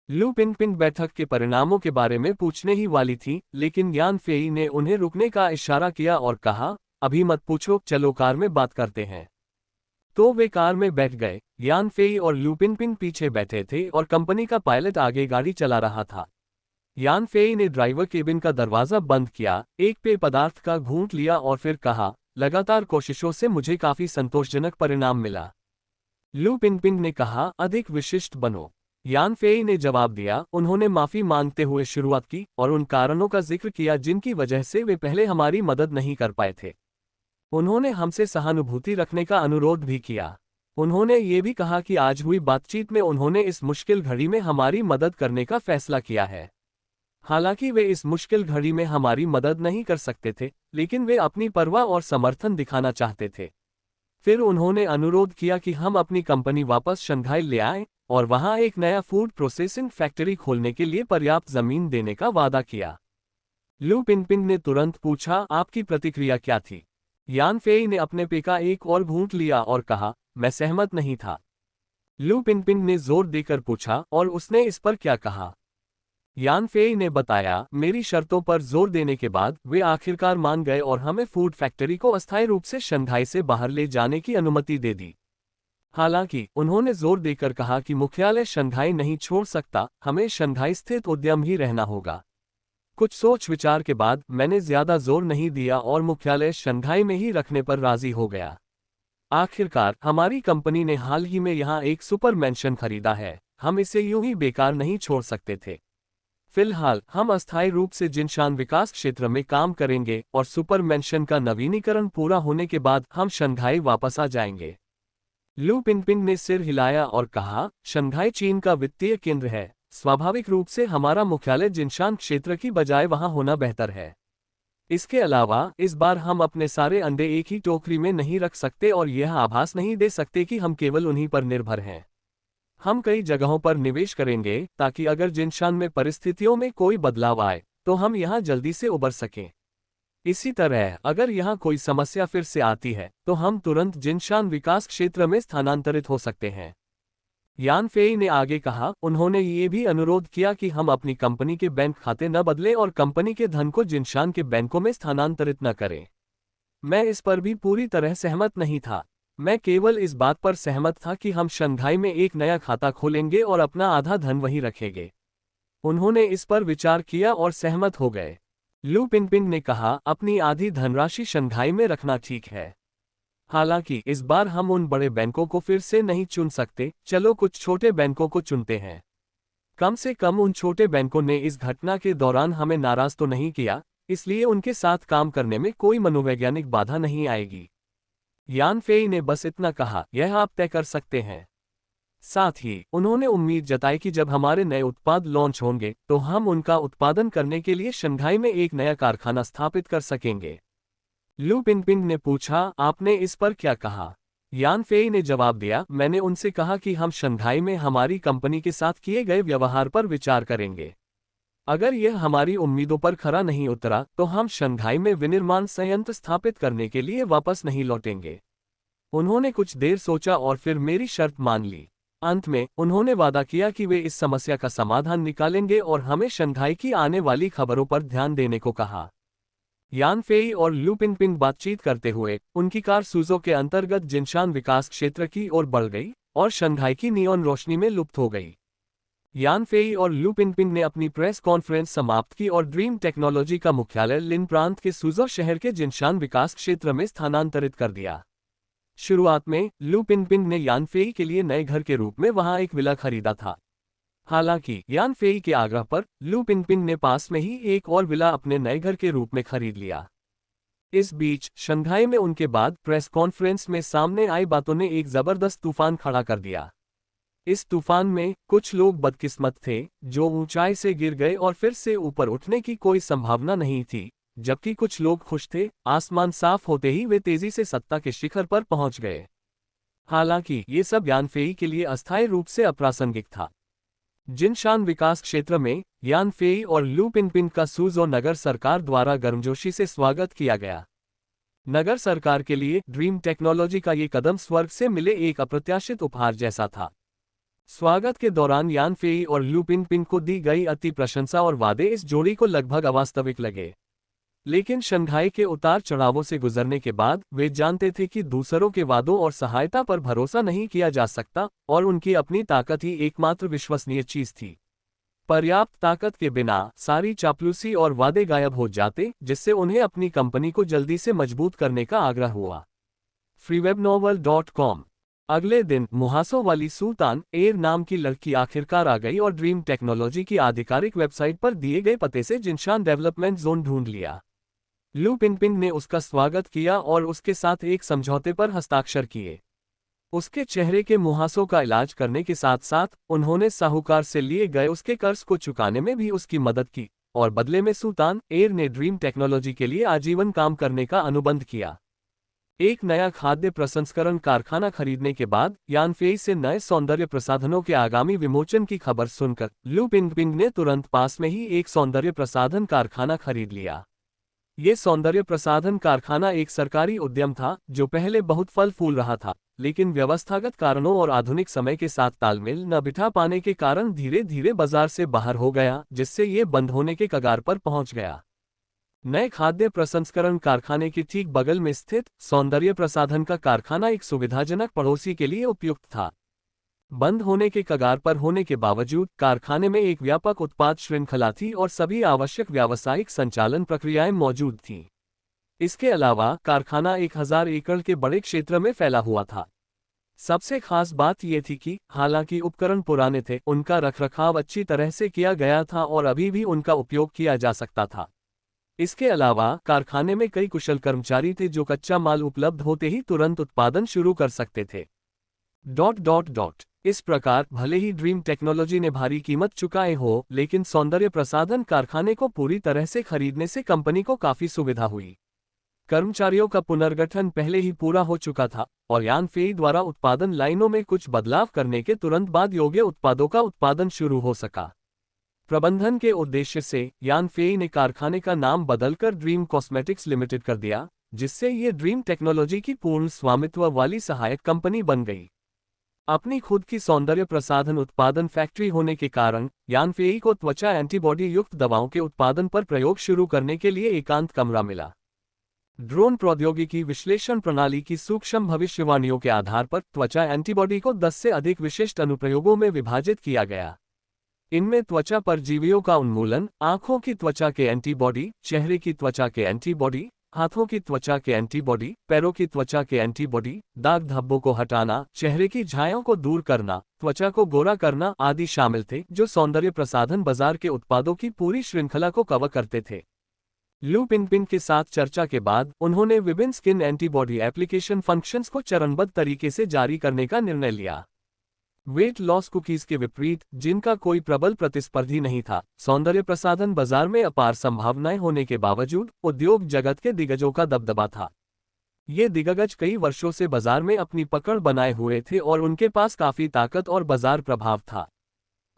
लू पिनपिन बैठक के परिणामों के बारे में पूछने ही वाली थी, लेकिन यान फेई ने उन्हें रुकने का इशारा किया और कहा, अभी मत पूछो, चलो कार में बात करते हैं। तो वे कार में बैठ गए। यान फेई और लू पिनपिन पीछे बैठे थे और कंपनी का पायलट आगे गाड़ी चला रहा था। यान फेई ने ड्राइवर केबिन का दरवाजा बंद किया, एक पेय पदार्थ का घूंट लिया और फिर कहा, लगातार कोशिशों से मुझे काफी संतोषजनक परिणाम मिला। लू पिनपिन ने कहा, अधिक विशिष्ट बनो। यान फेई ने जवाब दिया। उन्होंने माफी मांगते हुए शुरुआत की और उन कारणों का जिक्र किया जिनकी वजह से वे पहले हमारी मदद नहीं कर पाए थे। उन्होंने हमसे सहानुभूति रखने का अनुरोध भी किया। उन्होंने ये भी कहा कि आज हुई बातचीत में उन्होंने इस मुश्किल घड़ी में हमारी मदद करने का फैसला किया है। हालांकि वे इस मुश्किल घड़ी में हमारी मदद नहीं कर सकते थे, लेकिन वे अपनी परवाह और समर्थन दिखाना चाहते थे। फिर उन्होंने अनुरोध किया कि हम अपनी कंपनी वापस शंघाई ले आएं और वहां एक नया फूड प्रोसेसिंग फैक्ट्री खोलने के लिए पर्याप्त जमीन देने का वादा किया। लू पिनपिन ने तुरंत पूछा, आपकी प्रतिक्रिया क्या थी? यान फेई ने अपने पे का एक और घूंट लिया और कहा, मैं सहमत नहीं था। लू पिनपिन ने जोर देकर पूछा, और उसने इस पर क्या कहा? यान फेई ने बताया, मेरी शर्तों पर जोर देने के बाद वे आखिरकार मान गए और हमें फूड फैक्ट्री को अस्थायी रूप से शंघाई से बाहर ले जाने की अनुमति दे दी। हालांकि उन्होंने जोर देकर कहा कि मुख्यालय शंघाई नहीं छोड़ सकता, हमें शंघाई स्थित उद्यम ही रहना होगा। कुछ सोच विचार के बाद मैंने ज्यादा जोर नहीं दिया और मुख्यालय शंघाई में ही रखने पर राजी हो गया। आखिरकार हमारी कंपनी ने हाल ही में यहाँ एक सुपर मैंशन खरीदा है, हम इसे यूं ही बेकार नहीं छोड़ सकते थे। फिलहाल हम अस्थायी रूप से जिनशान विकास क्षेत्र में काम करेंगे और सुपर मैंशन का नवीनीकरण पूरा होने के बाद हम शंघाई वापस आ जाएंगे। लू पिनपिन ने सिर हिलाया और कहा, शंघाई चीन का वित्तीय केंद्र है, स्वाभाविक रूप से हमारा मुख्यालय जिनशान क्षेत्र की बजाय वहां होना बेहतर है। इसके अलावा इस बार हम अपने सारे अंडे एक ही टोकरी में नहीं रख सकते और यह आभास नहीं दे सकते कि हम केवल उन्हीं पर निर्भर हैं। हम कई जगहों पर निवेश करेंगे ताकि अगर जिनशान में परिस्थितियों में कोई बदलाव आए तो हम यहां जल्दी से उबर सकें। इसी तरह अगर यहाँ कोई समस्या फिर से आती है तो हम तुरंत जिनशान विकास क्षेत्र में स्थानांतरित हो सकते हैं। यान फेई ने आगे कहा, उन्होंने ये भी अनुरोध किया कि हम अपनी कंपनी के बैंक खाते न बदलें और कंपनी के धन को जिनशान के बैंकों में स्थानांतरित न करें। मैं इस पर भी पूरी तरह सहमत नहीं था। मैं केवल इस बात पर सहमत था कि हम शंघाई में एक नया खाता खोलेंगे और अपना आधा धन वहीं रखेंगे। उन्होंने इस पर विचार किया और सहमत हो गए। लू पिनपिन ने कहा, अपनी आधी धनराशि शंघाई में रखना ठीक है। हालांकि इस बार हम उन बड़े बैंकों को फिर से नहीं चुन सकते, चलो कुछ छोटे बैंकों को चुनते हैं। कम से कम उन छोटे बैंकों ने इस घटना के दौरान हमें नाराज तो नहीं किया, इसलिए उनके साथ काम करने में कोई मनोवैज्ञानिक बाधा नहीं आएगी। यान फेई ने बस इतना कहा, यह आप तय कर सकते हैं। साथ ही उन्होंने उम्मीद जताई कि जब हमारे नए उत्पाद लॉन्च होंगे तो हम उनका उत्पादन करने के लिए शंघाई में एक नया कारखाना स्थापित कर सकेंगे। लू पिनपिन ने पूछा, आपने इस पर क्या कहा? यान फेई ने जवाब दिया, मैंने उनसे कहा कि हम शंघाई में हमारी कंपनी के साथ किए गए व्यवहार पर विचार करेंगे। अगर यह हमारी उम्मीदों पर खरा नहीं उतरा तो हम शंघाई में विनिर्माण संयंत्र स्थापित करने के लिए वापस नहीं लौटेंगे। उन्होंने कुछ देर सोचा और फिर मेरी शर्त मान ली। अंत में उन्होंने वादा किया कि वे इस समस्या का समाधान निकालेंगे और हमें शंघाई की आने वाली खबरों पर ध्यान देने को कहा। यान फेई और लू पिनपिन बातचीत करते हुए उनकी कार सूजो के अंतर्गत जिनशान विकास क्षेत्र की ओर बढ़ गई और शंघाई की नियॉन रोशनी में लुप्त हो गई। यान फेई और लू पिनपिन ने अपनी प्रेस कॉन्फ्रेंस समाप्त की और ड्रीम टेक्नोलॉजी का मुख्यालय लिन प्रांत के सूजो शहर के जिनशान विकास क्षेत्र में स्थानांतरित कर दिया। शुरुआत में लू पिनपिन ने यान फेई के लिए नए घर के रूप में वहां एक विला खरीदा था। हालांकि यान फेई के आग्रह पर लू पिनपिन ने पास में ही एक और विला अपने नए घर के रूप में खरीद लिया। इस बीच शंघाई में उनके बाद प्रेस कॉन्फ्रेंस में सामने आई बातों ने एक जबरदस्त तूफान खड़ा कर दिया। इस तूफान में कुछ लोग बदकिस्मत थे जो ऊंचाई से गिर गए और फिर से ऊपर उठने की कोई संभावना नहीं थी, जबकि कुछ लोग खुश थे, आसमान साफ होते ही वे तेजी से सत्ता के शिखर पर पहुंच गए। हालांकि ये सब यान फेई के लिए अस्थायी रूप से अप्रासंगिक था। जिनशान विकास क्षेत्र में यान फेई और लू पिनपिन का सूजो नगर सरकार द्वारा गर्मजोशी से स्वागत किया गया। नगर सरकार के लिए ड्रीम टेक्नोलॉजी का ये कदम स्वर्ग से मिले एक अप्रत्याशित उपहार जैसा था। स्वागत के दौरान यान फेई और लू पिनपिन को दी गई अति प्रशंसा और वादे इस जोड़ी को लगभग अवास्तविक लगे। लेकिन शंघाई के उतार चढ़ावों से गुजरने के बाद वे जानते थे कि दूसरों के वादों और सहायता पर भरोसा नहीं किया जा सकता और उनकी अपनी ताकत ही एकमात्र विश्वसनीय चीज थी। पर्याप्त ताकत के बिना सारी चापलूसी और वादे गायब हो जाते, जिससे उन्हें अपनी कंपनी को जल्दी से मजबूत करने का आग्रह हुआ। freewebnovel.com। अगले दिन मुहासों वाली सुल्तान एयर नाम की लड़की आखिरकार आ गई और ड्रीम टेक्नोलॉजी की आधिकारिक वेबसाइट पर दिए गए पते से जिनशान डेवलपमेंट जोन ढूंढ लिया। लू पिनपिन ने उसका स्वागत किया और उसके साथ एक समझौते पर हस्ताक्षर किए। उसके चेहरे के मुहासों का इलाज करने के साथ साथ उन्होंने साहूकार से लिए गए उसके कर्ज को चुकाने में भी उसकी मदद की और बदले में सुल्तान एयर ने ड्रीम टेक्नोलॉजी के लिए आजीवन काम करने का अनुबंध किया। एक नया खाद्य प्रसंस्करण कारखाना खरीदने के बाद यान फेई से नए सौंदर्य प्रसाधनों के आगामी विमोचन की खबर सुनकर लू पिनपिन ने तुरंत पास में ही एक सौंदर्य प्रसाधन कारखाना खरीद लिया। ये सौंदर्य प्रसाधन कारखाना एक सरकारी उद्यम था जो पहले बहुत फल फूल रहा था, लेकिन व्यवस्थागत कारणों और आधुनिक समय के साथ तालमेल न बिठा पाने के कारण धीरे धीरे बाजार से बाहर हो गया, जिससे ये बंद होने के कगार पर पहुंच गया। नए खाद्य प्रसंस्करण कारखाने के ठीक बगल में स्थित सौंदर्य प्रसाधन का कारखाना एक सुविधाजनक पड़ोसी के लिए उपयुक्त था। बंद होने के कगार पर होने के बावजूद कारखाने में एक व्यापक उत्पाद श्रृंखला थी और सभी आवश्यक व्यावसायिक संचालन प्रक्रियाएं मौजूद थीं। इसके अलावा कारखाना 1000 एकड़ के बड़े क्षेत्र में फैला हुआ था। सबसे खास बात यह थी कि हालांकि उपकरण पुराने थे, उनका रखरखाव अच्छी तरह से किया गया था और अभी भी उनका उपयोग किया जा सकता था। इसके अलावा कारखाने में कई कुशल कर्मचारी थे जो कच्चा माल उपलब्ध होते ही तुरंत उत्पादन शुरू कर सकते थे। इस प्रकार भले ही ड्रीम टेक्नोलॉजी ने भारी कीमत चुकाए हो, लेकिन सौंदर्य प्रसाधन कारखाने को पूरी तरह से खरीदने से कंपनी को काफी सुविधा हुई। कर्मचारियों का पुनर्गठन पहले ही पूरा हो चुका था और यान फेई द्वारा उत्पादन लाइनों में कुछ बदलाव करने के तुरंत बाद योग्य उत्पादों का उत्पादन शुरू हो सका। प्रबंधन के उद्देश्य से यान फेई ने कारखाने का नाम बदलकर ड्रीम कॉस्मेटिक्स लिमिटेड कर दिया, जिससे ये ड्रीम टेक्नोलॉजी की पूर्ण स्वामित्व वाली सहायक कंपनी बन गई। अपनी खुद की सौंदर्य प्रसाधन उत्पादन फैक्ट्री होने के कारण यान फेई को त्वचा एंटीबॉडी युक्त दवाओं के उत्पादन पर प्रयोग शुरू करने के लिए एकांत कमरा मिला। ड्रोन प्रौद्योगिकी विश्लेषण प्रणाली की सूक्ष्म भविष्यवाणियों के आधार पर त्वचा एंटीबॉडी को 10 से अधिक विशिष्ट अनुप्रयोगों में विभाजित किया गया। इनमें त्वचा परजीवियों का उन्मूलन, आंखों की त्वचा के एंटीबॉडी, चेहरे की त्वचा के एंटीबॉडी, हाथों की त्वचा के एंटीबॉडी, पैरों की त्वचा के एंटीबॉडी, दाग धब्बों को हटाना, चेहरे की झाइयों को दूर करना, त्वचा को गोरा करना आदि शामिल थे, जो सौंदर्य प्रसाधन बाजार के उत्पादों की पूरी श्रृंखला को कवर करते थे। लू पिनपिन के साथ चर्चा के बाद उन्होंने विभिन्न स्किन एंटीबॉडी एप्लीकेशन फंक्शंस को चरणबद्ध तरीके से जारी करने का निर्णय लिया। वेट लॉस कुकीज के विपरीत, जिनका कोई प्रबल प्रतिस्पर्धी नहीं था, सौंदर्य प्रसाधन बाजार में अपार संभावनाएं होने के बावजूद उद्योग जगत के दिग्गजों का दबदबा था। ये दिग्गज कई वर्षों से बाजार में अपनी पकड़ बनाए हुए थे और उनके पास काफी ताकत और बाजार प्रभाव था।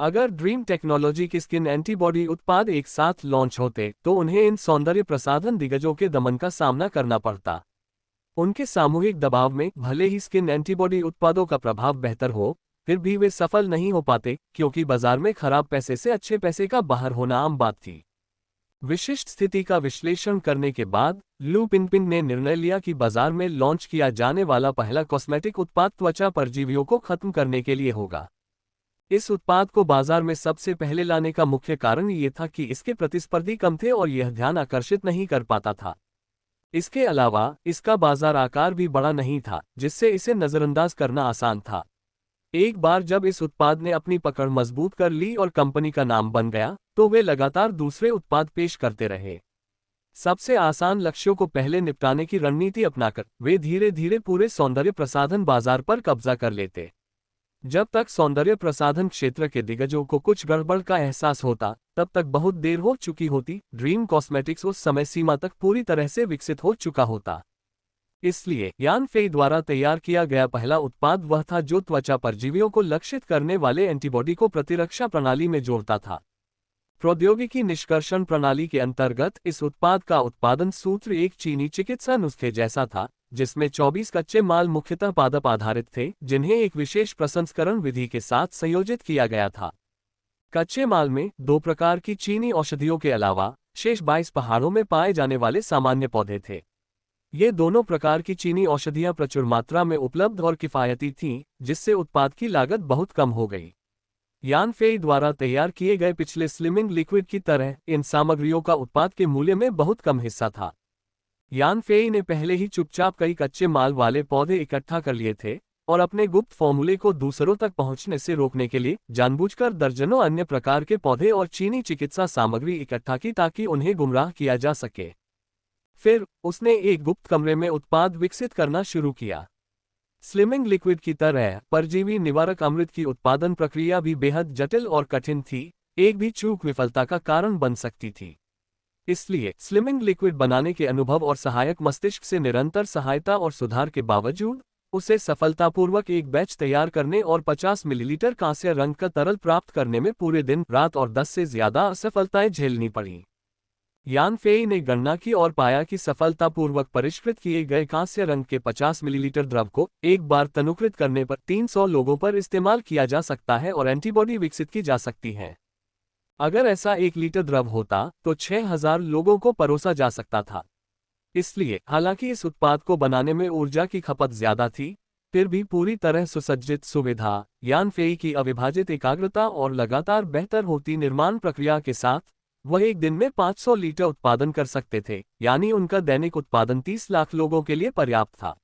अगर ड्रीम टेक्नोलॉजी के स्किन एंटीबॉडी उत्पाद एक साथ लॉन्च होते तो उन्हें इन सौंदर्य प्रसाधन दिग्गजों के दमन का सामना करना पड़ता। उनके सामूहिक दबाव में भले ही स्किन एंटीबॉडी उत्पादों का प्रभाव बेहतर हो, फिर भी वे सफल नहीं हो पाते क्योंकि बाजार में खराब पैसे से अच्छे पैसे का बाहर होना आम बात थी। विशिष्ट स्थिति का विश्लेषण करने के बाद लू पिनपिन ने निर्णय लिया कि बाजार में लॉन्च किया जाने वाला पहला कॉस्मेटिक उत्पाद त्वचा परजीवियों को खत्म करने के लिए होगा। इस उत्पाद को बाजार में सबसे पहले लाने का मुख्य कारण ये था कि इसके प्रतिस्पर्धी कम थे और यह ध्यान आकर्षित नहीं कर पाता था। इसके अलावा इसका बाजार आकार भी बड़ा नहीं था, जिससे इसे नजरअंदाज करना आसान था। एक बार जब इस उत्पाद ने अपनी पकड़ मजबूत कर ली और कंपनी का नाम बन गया, तो वे लगातार दूसरे उत्पाद पेश करते रहे। सबसे आसान लक्ष्यों को पहले निपटाने की रणनीति अपनाकर वे धीरे धीरे पूरे सौंदर्य प्रसाधन बाजार पर कब्जा कर लेते। जब तक सौंदर्य प्रसाधन क्षेत्र के दिग्गजों को कुछ गड़बड़ का एहसास होता, तब तक बहुत देर हो चुकी होती। ड्रीम कॉस्मेटिक्स उस समय सीमा तक पूरी तरह से विकसित हो चुका होता। इसलिए यान फेई द्वारा तैयार किया गया पहला उत्पाद वह था जो त्वचा परजीवियों को लक्षित करने वाले एंटीबॉडी को प्रतिरक्षा प्रणाली में जोड़ता था। प्रौद्योगिकी निष्कर्षण प्रणाली के अंतर्गत इस उत्पाद का उत्पादन सूत्र एक चीनी चिकित्सा नुस्खे जैसा था, जिसमें 24 कच्चे माल मुख्यतः पादप आधारित थे, जिन्हें एक विशेष प्रसंस्करण विधि के साथ संयोजित किया गया था। कच्चे माल में 2 प्रकार की चीनी औषधियों के अलावा शेष 22 पहाड़ों में पाए जाने वाले सामान्य पौधे थे। ये दोनों प्रकार की चीनी औषधियां प्रचुर मात्रा में उपलब्ध और किफायती थीं, जिससे उत्पाद की लागत बहुत कम हो गई। यान फेई द्वारा तैयार किए गए पिछले स्लिमिंग लिक्विड की तरह इन सामग्रियों का उत्पाद के मूल्य में बहुत कम हिस्सा था। यान फेई ने पहले ही चुपचाप कई कच्चे माल वाले पौधे इकट्ठा कर लिए थे और अपने गुप्त फॉर्मूले को दूसरों तक पहुंचने से रोकने के लिए जानबूझकर दर्जनों अन्य प्रकार के पौधे और चीनी चिकित्सा सामग्री इकट्ठा की ताकि उन्हें गुमराह किया जा सके। फिर उसने एक गुप्त कमरे में उत्पाद विकसित करना शुरू किया। स्लिमिंग लिक्विड की तरह परजीवी निवारक अमृत की उत्पादन प्रक्रिया भी बेहद जटिल और कठिन थी, एक भी चूक विफलता का कारण बन सकती थी। इसलिए स्लिमिंग लिक्विड बनाने के अनुभव और सहायक मस्तिष्क से निरंतर सहायता और सुधार के बावजूद उसे सफलतापूर्वक एक बैच तैयार करने और 50 मिलीलीटर कांस्य रंग का तरल प्राप्त करने में पूरे दिन रात और 10 से ज्यादा असफलताएं झेलनी पड़ी। यान फेई ने गणना की और पाया कि सफलतापूर्वक परिष्कृत किए गए कांस्य रंग के 50 मिलीलीटर द्रव को एक बार तनुकृत करने पर 300 लोगों पर इस्तेमाल किया जा सकता है और एंटीबॉडी विकसित की जा सकती है। अगर ऐसा 1 लीटर द्रव होता तो 6000 लोगों को परोसा जा सकता था। इसलिए हालांकि इस उत्पाद को बनाने में ऊर्जा की खपत ज्यादा थी, फिर भी पूरी तरह सुसज्जित सुविधा, यान फेई की अविभाजित एकाग्रता और लगातार बेहतर होती निर्माण प्रक्रिया के साथ वह एक दिन में 500 लीटर उत्पादन कर सकते थे, यानी उनका दैनिक उत्पादन 30 लाख लोगों के लिए पर्याप्त था।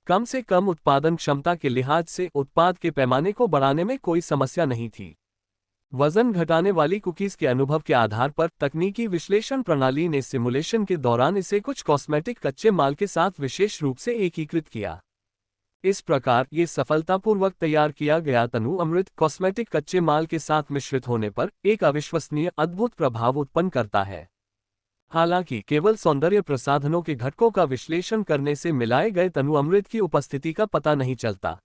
कम से कम उत्पादन क्षमता के लिहाज से उत्पाद के पैमाने को बढ़ाने में कोई समस्या नहीं थी। वजन घटाने वाली कुकीज के अनुभव के आधार पर तकनीकी विश्लेषण प्रणाली ने सिमुलेशन के दौरान इसे कुछ कॉस्मेटिक कच्चे माल के साथ विशेष रूप से एकीकृत किया। इस प्रकार ये सफलतापूर्वक तैयार किया गया तनु अमृत कॉस्मेटिक कच्चे माल के साथ मिश्रित होने पर एक अविश्वसनीय अद्भुत प्रभाव उत्पन्न करता है। हालांकि केवल सौंदर्य प्रसाधनों के घटकों का विश्लेषण करने से मिलाए गए तनु अमृत की उपस्थिति का पता नहीं चलता।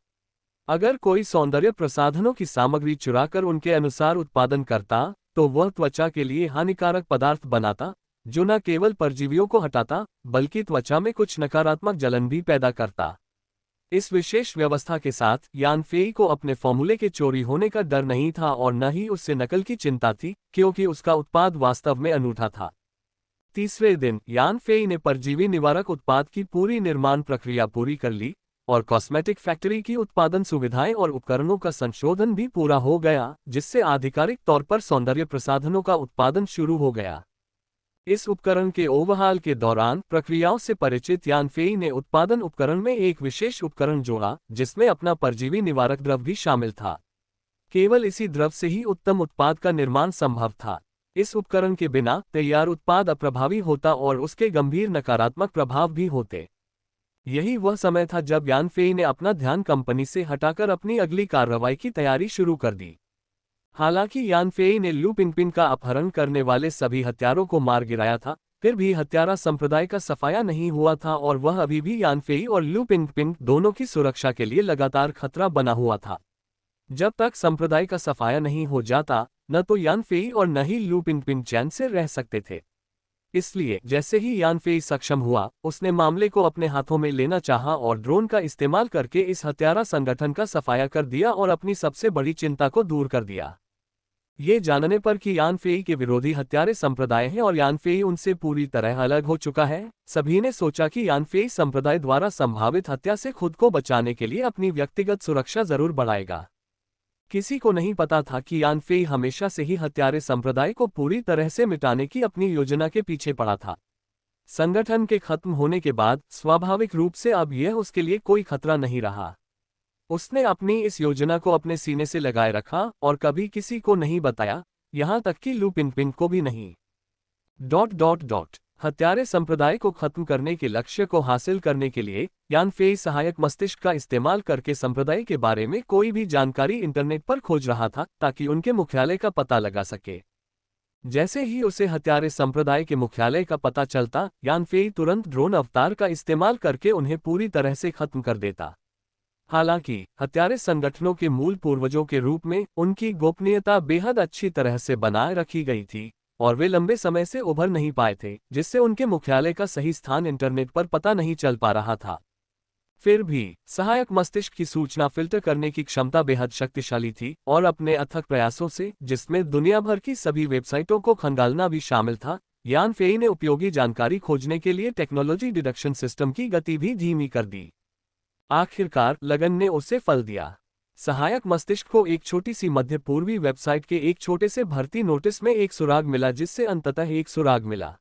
अगर कोई सौंदर्य प्रसाधनों की सामग्री चुराकर उनके अनुसार उत्पादन करता, तो वह त्वचा के लिए हानिकारक पदार्थ बनाता, जो न केवल परजीवियों को हटाता, बल्कि त्वचा में कुछ नकारात्मक जलन भी पैदा करता। इस विशेष व्यवस्था के साथ यान फेई को अपने फॉर्मूले के चोरी होने का डर नहीं था और न ही उससे नकल की चिंता थी, क्योंकि उसका उत्पाद वास्तव में अनूठा था। तीसरे दिन यान फेई ने परजीवी निवारक उत्पाद की पूरी निर्माण प्रक्रिया पूरी कर ली और कॉस्मेटिक फैक्ट्री की उत्पादन सुविधाएं और उपकरणों का संशोधन भी पूरा हो गया, जिससे आधिकारिक तौर पर सौंदर्य प्रसाधनों का उत्पादन शुरू हो गया। इस उपकरण के ओवरहाल के दौरान प्रक्रियाओं से परिचित यान फेई ने उत्पादन उपकरण में एक विशेष उपकरण जोड़ा, जिसमें अपना परजीवी निवारक द्रव भी शामिल था। केवल इसी द्रव से ही उत्तम उत्पाद का निर्माण संभव था। इस उपकरण के बिना तैयार उत्पाद अप्रभावी होता और उसके गंभीर नकारात्मक प्रभाव भी होते। यही वह समय था जब यान फेई ने अपना ध्यान कंपनी से हटाकर अपनी अगली कार्रवाई की तैयारी शुरू कर दी। हालांकि यान फेई ने लू पिनपिन का अपहरण करने वाले सभी हत्यारों को मार गिराया था, फिर भी हत्यारा संप्रदाय का सफाया नहीं हुआ था और वह अभी भी यान फेई और लू पिनपिन दोनों की सुरक्षा के लिए लगातार खतरा बना हुआ था। जब तक संप्रदाय का सफाया नहीं हो जाता, न तो यान फेई और न ही लू पिनपिन चैन से रह सकते थे। इसलिए जैसे ही यान फेई सक्षम हुआ, उसने मामले को अपने हाथों में लेना चाहा और ड्रोन का इस्तेमाल करके इस हत्यारा संगठन का सफाया कर दिया और अपनी सबसे बड़ी चिंता को दूर कर दिया। ये जानने पर कि यान फेई के विरोधी हत्यारे संप्रदाय हैं और यान फेई उनसे पूरी तरह अलग हो चुका है, सभी ने सोचा कि यान फेई संप्रदाय द्वारा संभावित हत्या से खुद को बचाने के लिए अपनी व्यक्तिगत सुरक्षा जरूर बढ़ाएगा। किसी को नहीं पता था कि यान फेई हमेशा से ही हत्यारे संप्रदाय को पूरी तरह से मिटाने की अपनी योजना के पीछे पड़ा था। संगठन के खत्म होने के बाद स्वाभाविक रूप से अब यह उसके लिए कोई खतरा नहीं रहा। उसने अपनी इस योजना को अपने सीने से लगाए रखा और कभी किसी को नहीं बताया, यहां तक कि लू पिनपिन को भी नहीं। हत्यारे संप्रदाय को खत्म करने के लक्ष्य को हासिल करने के लिए यान फेई सहायक मस्तिष्क का इस्तेमाल करके संप्रदाय के बारे में कोई भी जानकारी इंटरनेट पर खोज रहा था ताकि उनके मुख्यालय का पता लगा सके। जैसे ही उसे हत्यारे संप्रदाय के मुख्यालय का पता चलता, यान फेई तुरंत ड्रोन अवतार का इस्तेमाल करके उन्हें पूरी तरह से खत्म कर देता। हालांकि हत्यारे संगठनों के मूल पूर्वजों के रूप में उनकी गोपनीयता बेहद अच्छी तरह से बनाए रखी गई थी और वे लंबे समय से उभर नहीं पाए थे, जिससे उनके मुख्यालय का सही स्थान इंटरनेट पर पता नहीं चल पा रहा था। फिर भी सहायक मस्तिष्क की सूचना फिल्टर करने की क्षमता बेहद शक्तिशाली थी और अपने अथक प्रयासों से, जिसमें दुनिया भर की सभी वेबसाइटों को खंगालना भी शामिल था, यान फेई ने उपयोगी जानकारी खोजने के लिए टेक्नोलॉजी डिडक्शन सिस्टम की गति भी धीमी कर दी। आखिरकार लगन ने उसे फल दिया। सहायक मस्तिष्क को एक छोटी सी मध्य पूर्वी वेबसाइट के एक छोटे से भर्ती नोटिस में एक सुराग मिला, जिससे अंततः एक सुराग मिला।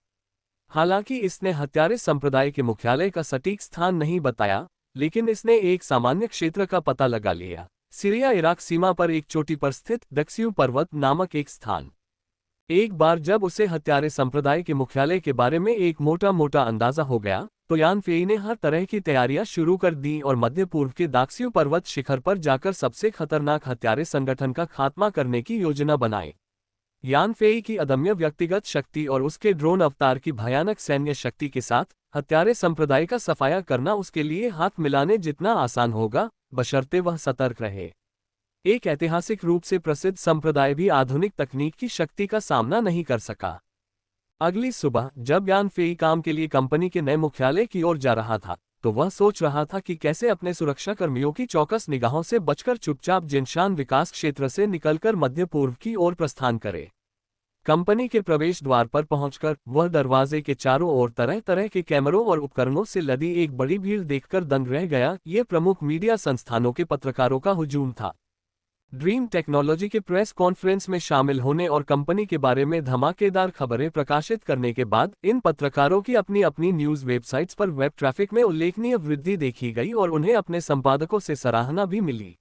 हालांकि इसने हत्यारे संप्रदाय के मुख्यालय का सटीक स्थान नहीं बताया, लेकिन इसने एक सामान्य क्षेत्र का पता लगा लिया, सीरिया इराक सीमा पर एक चोटी पर स्थित दक्सियू पर्वत नामक एक स्थान। एक बार जब उसे हत्यारे संप्रदाय के मुख्यालय के बारे में एक मोटा मोटा अंदाजा हो गया, तो यान फेई ने हर तरह की तैयारियां शुरू कर दी और मध्य पूर्व के दाक्सियू पर्वत शिखर पर जाकर सबसे खतरनाक हत्यारे संगठन का खात्मा करने की योजना बनाई। यान फेई की अदम्य व्यक्तिगत शक्ति और उसके ड्रोन अवतार की भयानक सैन्य शक्ति के साथ हत्यारे संप्रदाय का सफाया करना उसके लिए हाथ मिलाने जितना आसान होगा, बशर्ते वह सतर्क रहे। एक ऐतिहासिक रूप से प्रसिद्ध संप्रदाय भी आधुनिक तकनीक की शक्ति का सामना नहीं कर सका। अगली सुबह जब यान फेई काम के लिए कंपनी के नए मुख्यालय की ओर जा रहा था, तो वह सोच रहा था कि कैसे अपने सुरक्षाकर्मियों की चौकस निगाहों से बचकर चुपचाप जिनशान विकास क्षेत्र से निकलकर मध्य पूर्व की ओर प्रस्थान करे। कंपनी के प्रवेश द्वार पर पहुंचकर वह दरवाजे के चारों ओर तरह तरह के कैमरों और उपकरणों से लदी एक बड़ी भीड़ देखकर दंग रह गया। ये प्रमुख मीडिया संस्थानों के पत्रकारों का हुजूम था। ड्रीम टेक्नोलॉजी के प्रेस कॉन्फ्रेंस में शामिल होने और कंपनी के बारे में धमाकेदार खबरें प्रकाशित करने के बाद इन पत्रकारों की अपनी अपनी न्यूज वेबसाइट्स पर वेब ट्रैफिक में उल्लेखनीय वृद्धि देखी गई और उन्हें अपने संपादकों से सराहना भी मिली।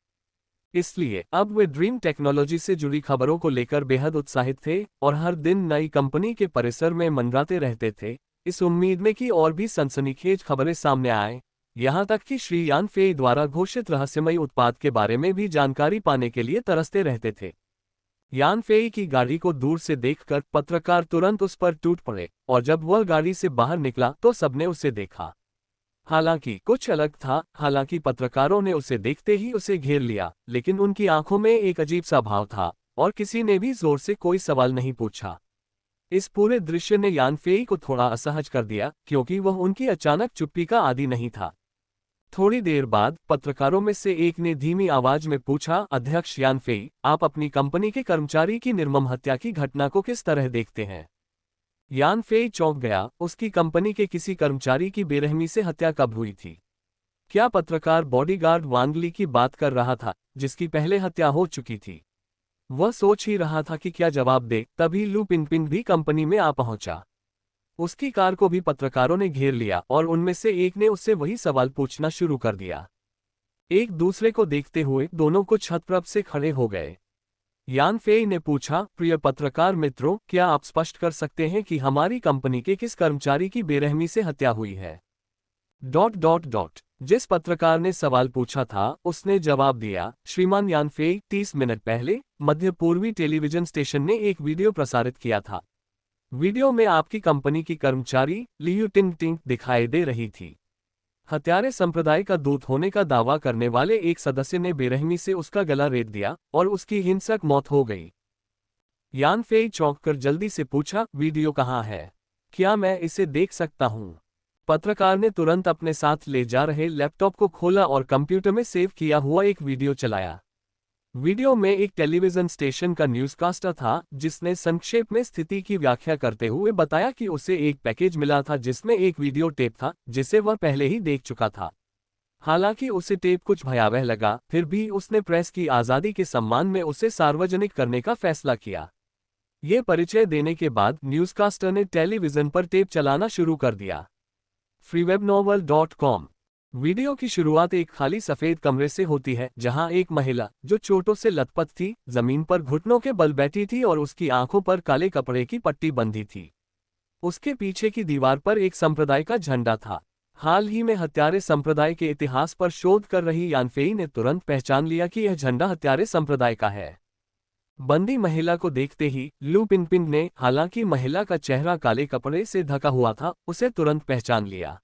इसलिए अब वे ड्रीम टेक्नोलॉजी से जुड़ी खबरों को लेकर बेहद उत्साहित थे और हर दिन नई कंपनी के परिसर में मंडराते रहते थे, इस उम्मीद में कि और भी सनसनीखेज खबरें सामने आएं। यहां तक कि श्री यान फेई द्वारा घोषित रहस्यमयी उत्पाद के बारे में भी जानकारी पाने के लिए तरसते रहते थे। यान फेई की गाड़ी को दूर से देखकर पत्रकार तुरंत उस पर टूट पड़े और जब वह गाड़ी से बाहर निकला तो सबने उसे देखा। हालांकि कुछ अलग था, हालांकि पत्रकारों ने उसे देखते ही उसे घेर लिया, लेकिन उनकी आंखों में एक अजीब सा भाव था और किसी ने भी जोर से कोई सवाल नहीं पूछा। इस पूरे दृश्य ने यान फेई को थोड़ा असहज कर दिया, क्योंकि वह उनकी अचानक चुप्पी का आदी नहीं था। थोड़ी देर बाद पत्रकारों में से एक ने धीमी आवाज में पूछा, अध्यक्ष यान फेई, आप अपनी कंपनी के कर्मचारी की निर्मम हत्या की घटना को किस तरह देखते हैं? यान फेई चौंक गया। उसकी कंपनी के किसी कर्मचारी की बेरहमी से हत्या कब हुई थी? क्या पत्रकार बॉडीगार्ड वांग ली की बात कर रहा था, जिसकी पहले हत्या हो चुकी थी? वह सोच ही रहा था कि क्या जवाब दे, तभी लू पिनपिन भी कंपनी में आ पहुंचा। उसकी कार को भी पत्रकारों ने घेर लिया और उनमें से एक ने उससे वही सवाल पूछना शुरू कर दिया। एक दूसरे को देखते हुए दोनों कुछ हतप्रभ से खड़े हो गए। यान फेई ने पूछा, प्रिय पत्रकार मित्रों, क्या आप स्पष्ट कर सकते हैं कि हमारी कंपनी के किस कर्मचारी की बेरहमी से हत्या हुई है? जिस पत्रकार ने सवाल पूछा था उसने जवाब दिया, श्रीमान यान फेई, 30 मिनट पहले मध्य पूर्वी टेलीविजन स्टेशन ने एक वीडियो प्रसारित किया था। वीडियो में आपकी कंपनी की कर्मचारी लियू टिंग टिंग दिखाई दे रही थी। हत्यारे संप्रदाय का दूत होने का दावा करने वाले एक सदस्य ने बेरहमी से उसका गला रेत दिया और उसकी हिंसक मौत हो गई। यान फेई चौंककर जल्दी से पूछा, वीडियो कहाँ है? क्या मैं इसे देख सकता हूँ? पत्रकार ने तुरंत अपने साथ ले जा रहे लैपटॉप को खोला और कंप्यूटर में सेव किया हुआ एक वीडियो चलाया। वीडियो में एक टेलीविजन स्टेशन का न्यूज़कास्टर था, जिसने संक्षेप में स्थिति की व्याख्या करते हुए बताया कि उसे एक पैकेज मिला था जिसमें एक वीडियो टेप था, जिसे वह पहले ही देख चुका था। हालांकि उसे टेप कुछ भयावह लगा, फिर भी उसने प्रेस की आज़ादी के सम्मान में उसे सार्वजनिक करने का फैसला किया। ये परिचय देने के बाद न्यूज़कास्टर ने टेलीविजन पर टेप चलाना शुरू कर दिया। freewebnovel.com। वीडियो की शुरुआत एक खाली सफेद कमरे से होती है, जहां एक महिला, जो चोटों से लथपथ थी, जमीन पर घुटनों के बल बैठी थी और उसकी आंखों पर काले कपड़े की पट्टी बंधी थी। उसके पीछे की दीवार पर एक संप्रदाय का झंडा था। हाल ही में हत्यारे संप्रदाय के इतिहास पर शोध कर रही यानफेई ने तुरंत पहचान लिया कि यह झंडा हत्यारे संप्रदाय का है। बंदी महिला को देखते ही लू पिनपिन ने, हालांकि महिला का चेहरा काले कपड़े से ढका हुआ था, उसे तुरंत पहचान लिया।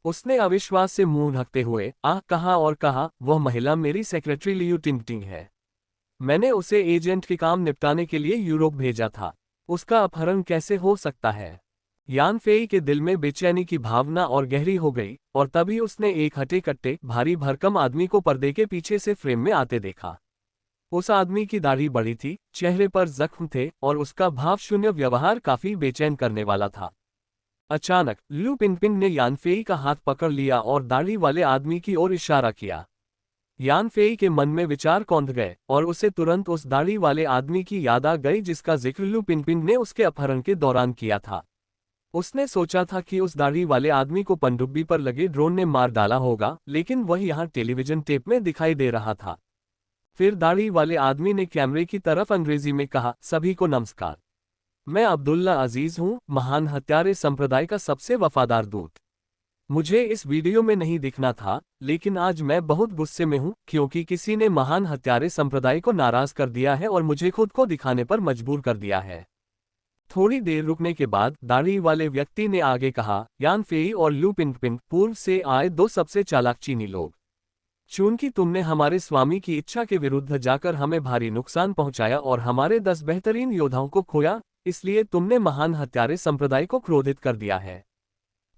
उसने अविश्वास से मुंह ढकते हुए आह कहा और कहा, वह महिला मेरी सेक्रेटरी लियू टिंगटिंग है। मैंने उसे एजेंट के काम निपटाने के लिए यूरोप भेजा था। उसका अपहरण कैसे हो सकता है? यानफेई के दिल में बेचैनी की भावना और गहरी हो गई, और तभी उसने एक हटे कट्टे भारी भरकम आदमी को पर्दे के पीछे से फ्रेम में आते देखा। उस आदमी की दाढ़ी बड़ी थी, चेहरे पर जख्म थे और उसका भावशून्य व्यवहार काफी बेचैन करने वाला था। अचानक लू पिनपिन ने यानफेई का हाथ पकड़ लिया और दाढ़ी वाले आदमी की ओर इशारा किया। यानफेई के मन में विचार कौंध गए और उसे तुरंत उस दाढ़ी वाले आदमी की याद आ गई जिसका जिक्र लू पिनपिन ने उसके अपहरण के दौरान किया था। उसने सोचा था कि उस दाढ़ी वाले आदमी को पनडुब्बी पर लगे ड्रोन ने मार डाला होगा, लेकिन वह यहाँ टेलीविजन टेप में दिखाई दे रहा था। फिर दाढ़ी वाले आदमी ने कैमरे की तरफ अंग्रेजी में कहा, सभी को नमस्कार। मैं अब्दुल्ला अजीज हूँ, महान हत्यारे संप्रदाय का सबसे वफादार दूत। मुझे इस वीडियो में नहीं दिखना था, लेकिन आज मैं बहुत गुस्से में हूँ क्योंकि किसी ने महान हत्यारे संप्रदाय को नाराज कर दिया है और मुझे खुद को दिखाने पर मजबूर कर दिया है। थोड़ी देर रुकने के बाद दाढ़ी वाले व्यक्ति ने आगे कहा, यानफेई और लू पिनपिन पूर्व से आए दो सबसे चालाक चीनी लोग। चूंकि तुमने हमारे स्वामी की इच्छा के विरुद्ध जाकर हमें भारी नुकसान पहुंचाया और हमारे 10 बेहतरीन योद्धाओं को खोया, इसलिए तुमने महान हत्यारे संप्रदाय को क्रोधित कर दिया है।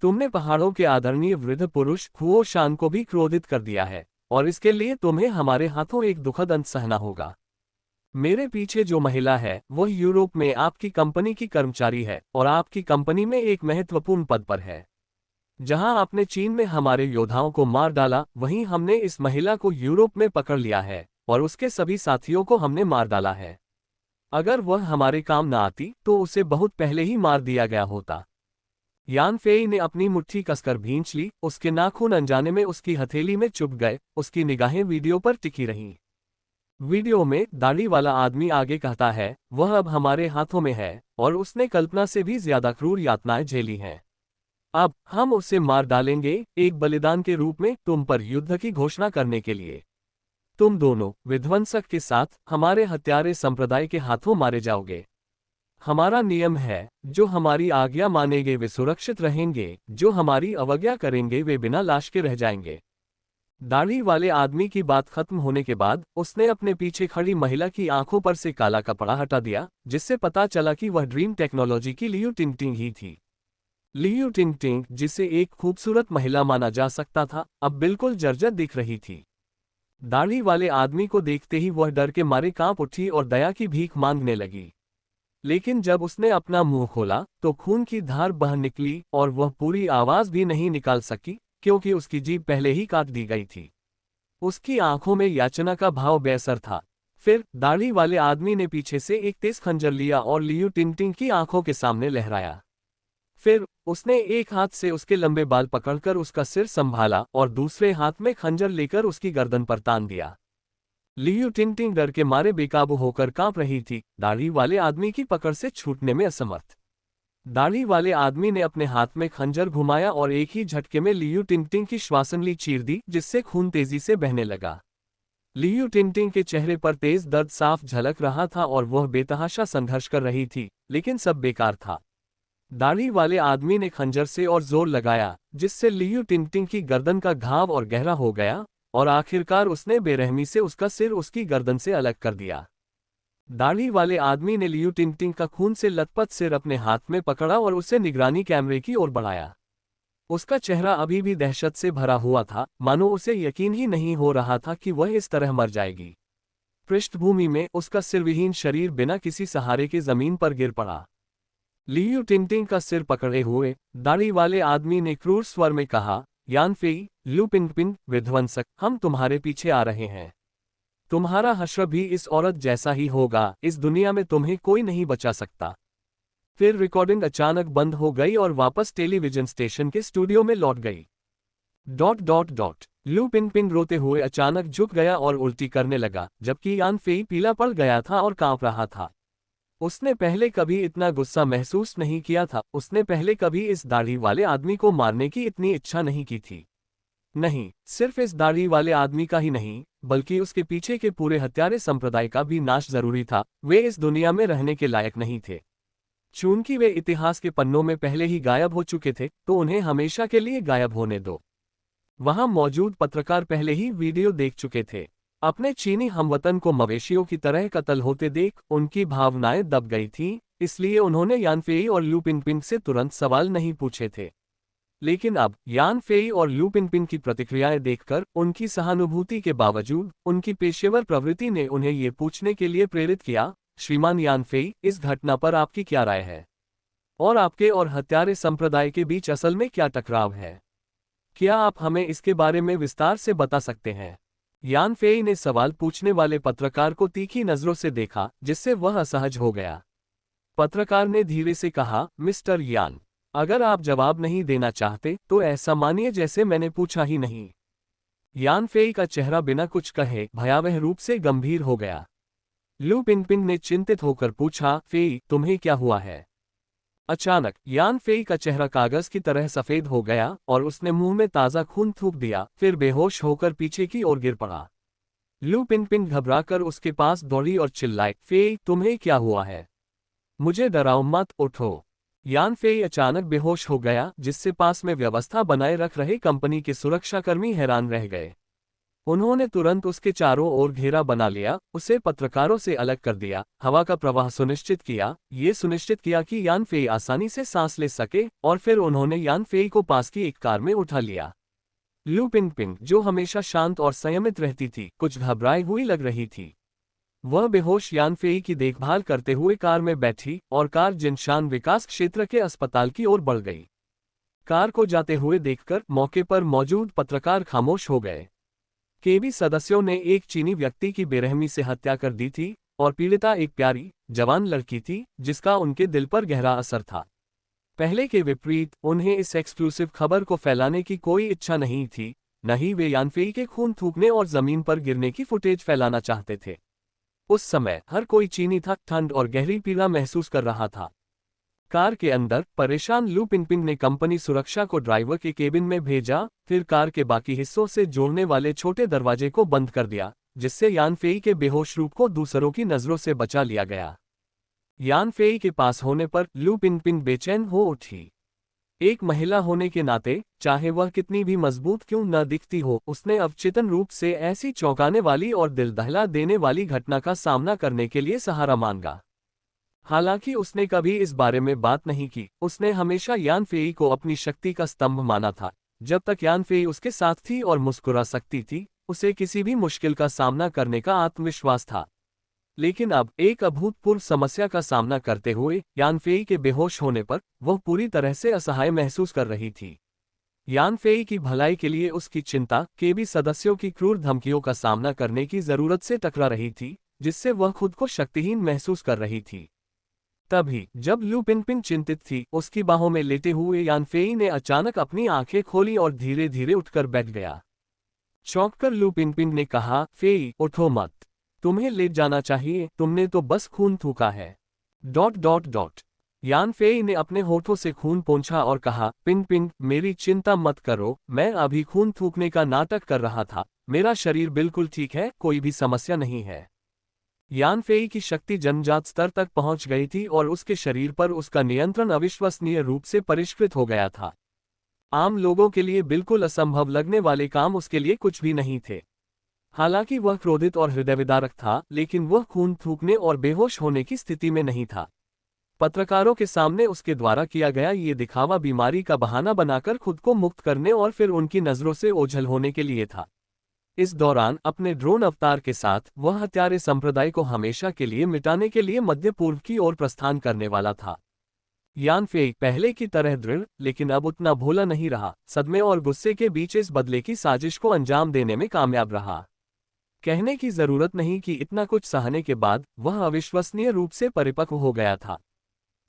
तुमने पहाड़ों के आदरणीय वृद्ध पुरुष हुओ शान को भी क्रोधित कर दिया है, और इसके लिए तुम्हें हमारे हाथों एक दुखद अंत सहना होगा। मेरे पीछे जो महिला है वह यूरोप में आपकी कंपनी की कर्मचारी है और आपकी कंपनी में एक महत्वपूर्ण पद पर है। जहां आपने चीन में हमारे योद्धाओं को मार डाला, वहीं हमने इस महिला को यूरोप में पकड़ लिया है और उसके सभी साथियों को हमने मार डाला है। अगर वह हमारे काम न आती तो उसे बहुत पहले ही मार दिया गया होता। यानफेई ने अपनी मुट्ठी कसकर भींच ली, उसके नाखून अनजाने में उसकी हथेली में चुभ गए, उसकी निगाहें वीडियो पर टिकी रहीं। वीडियो में दाढ़ी वाला आदमी आगे कहता है, वह अब हमारे हाथों में है और उसने कल्पना से भी ज्यादा क्रूर यातनाएं झेली हैं। अब हम उसे मार डालेंगे, एक बलिदान के रूप में तुम पर युद्ध की घोषणा करने के लिए। तुम दोनों विध्वंसक के साथ हमारे हत्यारे संप्रदाय के हाथों मारे जाओगे। हमारा नियम है, जो हमारी आज्ञा मानेंगे वे सुरक्षित रहेंगे, जो हमारी अवज्ञा करेंगे वे बिना लाश के रह जाएंगे। दाढ़ी वाले आदमी की बात खत्म होने के बाद उसने अपने पीछे खड़ी महिला की आंखों पर से काला कपड़ा हटा दिया, जिससे पता चला कि वह ड्रीम टेक्नोलॉजी की लियू टिंगटिंग ही थी। लियू टिंगटिंग, जिसे एक खूबसूरत महिला माना जा सकता था, अब बिल्कुल जर्जर दिख रही थी। दाढ़ी वाले आदमी को देखते ही वह डर के मारे कांप उठी और दया की भीख मांगने लगी। लेकिन जब उसने अपना मुंह खोला तो खून की धार बह निकली और वह पूरी आवाज भी नहीं निकाल सकी, क्योंकि उसकी जीभ पहले ही काट दी गई थी। उसकी आंखों में याचना का भाव बेअसर था। फिर दाढ़ी वाले आदमी ने पीछे से एक तेज खंजर लिया और लियू टिंगटिंग की आंखों के सामने लहराया। फिर उसने एक हाथ से उसके लंबे बाल पकड़कर उसका सिर संभाला और दूसरे हाथ में खंजर लेकर उसकी गर्दन पर तान दिया। लियू टिंगटिंग डर के मारे बेकाबू होकर कांप रही थी, दाढ़ी वाले आदमी की पकड़ से छूटने में असमर्थ। दाढ़ी वाले आदमी ने अपने हाथ में खंजर घुमाया और एक ही झटके में लियू टिंगटिंग की श्वासनली चीर दी, जिससे खून तेजी से बहने लगा। लियू टिंगटिंग के चेहरे पर तेज दर्द साफ झलक रहा था और वह बेतहाशा संघर्ष कर रही थी, लेकिन सब बेकार था। दाढ़ी वाले आदमी ने खंजर से और जोर लगाया, जिससे लियू टिंगटिंग की गर्दन का घाव और गहरा हो गया, और आखिरकार उसने बेरहमी से उसका सिर उसकी गर्दन से अलग कर दिया। दाढ़ी वाले आदमी ने लियू टिंगटिंग का खून से लथपथ सिर अपने हाथ में पकड़ा और उसे निगरानी कैमरे की ओर बढ़ाया। उसका चेहरा अभी भी दहशत से भरा हुआ था, मानो उसे यकीन ही नहीं हो रहा था कि वह इस तरह मर जाएगी। पृष्ठभूमि में उसका सिरविहीन शरीर बिना किसी सहारे के जमीन पर गिर पड़ा। लियू टिंगटिंग का सिर पकड़े हुए दाढ़ी वाले आदमी ने क्रूर स्वर में कहा, यान फेई, लू पिंगपिंग, विध्वंसक, हम तुम्हारे पीछे आ रहे हैं। तुम्हारा हश्र भी इस औरत जैसा ही होगा, इस दुनिया में तुम्हें कोई नहीं बचा सकता। फिर रिकॉर्डिंग अचानक बंद हो गई और वापस टेलीविजन स्टेशन के स्टूडियो में लौट गई। लू पिंगपिंग रोते हुए अचानक झुक गया और उल्टी करने लगा, जबकि यान फेई पीला पड़ गया था और कांप रहा था। उसने पहले कभी इतना गुस्सा महसूस नहीं किया था, उसने पहले कभी इस दाढ़ी वाले आदमी को मारने की इतनी इच्छा नहीं की थी। नहीं, सिर्फ इस दाढ़ी वाले आदमी का ही नहीं, बल्कि उसके पीछे के पूरे हत्यारे संप्रदाय का भी नाश जरूरी था। वे इस दुनिया में रहने के लायक नहीं थे। चूंकि वे इतिहास के पन्नों में पहले ही गायब हो चुके थे, तो उन्हें हमेशा के लिए गायब होने दो। वहां मौजूद पत्रकार पहले ही वीडियो देख चुके थे। अपने चीनी हमवतन को मवेशियों की तरह कत्ल होते देख उनकी भावनाएं दब गई थीं, इसलिए उन्होंने यान फेई और लू पिंगपिंग से तुरंत सवाल नहीं पूछे थे। लेकिन अब यान फेई और लू पिंगपिंग की प्रतिक्रियाएं देखकर, उनकी सहानुभूति के बावजूद उनकी पेशेवर प्रवृत्ति ने उन्हें ये पूछने के लिए प्रेरित किया, श्रीमान यान फेई, इस घटना पर आपकी क्या राय है? और आपके और हत्यारे संप्रदाय के बीच असल में क्या टकराव है? क्या आप हमें इसके बारे में विस्तार से बता सकते हैं? यान फेई ने सवाल पूछने वाले पत्रकार को तीखी नजरों से देखा, जिससे वह असहज हो गया। पत्रकार ने धीरे से कहा, मिस्टर यान, अगर आप जवाब नहीं देना चाहते तो ऐसा मानिए जैसे मैंने पूछा ही नहीं। यान फेई का चेहरा बिना कुछ कहे भयावह रूप से गंभीर हो गया। लू पिंगपिंग ने चिंतित होकर पूछा, फेई, तुम्हें क्या हुआ है? अचानक यान फेई का चेहरा कागज की तरह सफेद हो गया और उसने मुंह में ताजा खून थूक दिया, फिर बेहोश होकर पीछे की ओर गिर पड़ा। लू पिंगपिंग घबराकर उसके पास दौड़ी और चिल्लाई, फेई, तुम्हें क्या हुआ है? मुझे डराओ मत, उठो। यान फेई अचानक बेहोश हो गया, जिससे पास में व्यवस्था बनाए रख रहे कंपनी के सुरक्षाकर्मी हैरान रह गए। उन्होंने तुरंत उसके चारों ओर घेरा बना लिया, उसे पत्रकारों से अलग कर दिया, हवा का प्रवाह सुनिश्चित किया, ये सुनिश्चित किया कि यान फेई आसानी से सांस ले सके, और फिर उन्होंने यान फेई को पास की एक कार में उठा लिया। लू पिंगपिंग, जो हमेशा शांत और संयमित रहती थी, कुछ घबराई हुई लग रही थी। वह बेहोश यान फेई की देखभाल करते हुए कार में बैठी और कार जिनशान विकास क्षेत्र के अस्पताल की ओर बढ़ गई। कार को जाते हुए देखकर मौके पर मौजूद पत्रकार खामोश हो गए। केबी सदस्यों ने एक चीनी व्यक्ति की बेरहमी से हत्या कर दी थी, और पीड़िता एक प्यारी, जवान लड़की थी, जिसका उनके दिल पर गहरा असर था। पहले के विपरीत, उन्हें इस एक्सक्लूसिव खबर को फैलाने की कोई इच्छा नहीं थी, न ही वे यान फेई के खून थूकने और जमीन पर गिरने की फुटेज फैलाना चाहते थे। उस समय हर कोई चीनी था, ठंड और गहरी पीड़ा महसूस कर रहा था। कार के अंदर परेशान लू पिंगपिंग ने कंपनी सुरक्षा को ड्राइवर के केबिन में भेजा, फिर कार के बाकी हिस्सों से जोड़ने वाले छोटे दरवाजे को बंद कर दिया, जिससे यान फेई के बेहोश रूप को दूसरों की नजरों से बचा लिया गया। यान फेई के पास होने पर लू पिंगपिंग बेचैन हो उठी। एक महिला होने के नाते, चाहे वह कितनी भी मजबूत क्यों न दिखती हो, उसने अवचेतन रूप से ऐसी चौंकाने वाली और दिल दहला देने वाली घटना का सामना करने के लिए सहारा मांगा। हालांकि उसने कभी इस बारे में बात नहीं की, उसने हमेशा यान फेई को अपनी शक्ति का स्तंभ माना था। जब तक यान फेई उसके साथ थी और मुस्कुरा सकती थी, उसे किसी भी मुश्किल का सामना करने का आत्मविश्वास था। लेकिन अब एक अभूतपूर्व समस्या का सामना करते हुए यान फेई के बेहोश होने पर वह पूरी तरह से असहाय महसूस कर रही थी। यान फेई की भलाई के लिए उसकी चिंता केबी सदस्यों की क्रूर धमकियों का सामना करने की जरूरत से टकरा रही थी, जिससे वह खुद को शक्तिहीन महसूस कर रही थी। तभी जब लू पिंगपिंग चिंतित थी, उसकी बाहों में लेटे हुए यान फेई ने अचानक अपनी आंखें खोली और धीरे धीरे उठकर बैठ गया। चौंककर लू पिंगपिंग ने कहा, फेई, उठो मत, तुम्हें लेट जाना चाहिए, तुमने तो बस खून थूका है। यान फेई ने अपने होठों से खून पोंछा और कहा, पिंगपिंग, मेरी चिंता मत करो, मैं अभी खून थूकने का नाटक कर रहा था, मेरा शरीर बिल्कुल ठीक है, कोई भी समस्या नहीं है। यान फेई की शक्ति जन्मजात स्तर तक पहुंच गई थी और उसके शरीर पर उसका नियंत्रण अविश्वसनीय रूप से परिष्कृत हो गया था। आम लोगों के लिए बिल्कुल असंभव लगने वाले काम उसके लिए कुछ भी नहीं थे। हालांकि वह क्रोधित और हृदयविदारक था, लेकिन वह खून थूकने और बेहोश होने की स्थिति में नहीं था। पत्रकारों के सामने उसके द्वारा किया गया ये दिखावा बीमारी का बहाना बनाकर खुद को मुक्त करने और फिर उनकी नजरों से ओझल होने के लिए था। इस दौरान अपने ड्रोन अवतार के साथ वह हत्यारे संप्रदाय को हमेशा के लिए मिटाने के लिए मध्य पूर्व की ओर प्रस्थान करने वाला था। यान फेई पहले की तरह दृढ़, लेकिन अब उतना भोला नहीं रहा। सदमे और गुस्से के बीच इस बदले की साजिश को अंजाम देने में कामयाब रहा। कहने की जरूरत नहीं कि इतना कुछ सहने के बाद वह अविश्वसनीय रूप से परिपक्व हो गया था।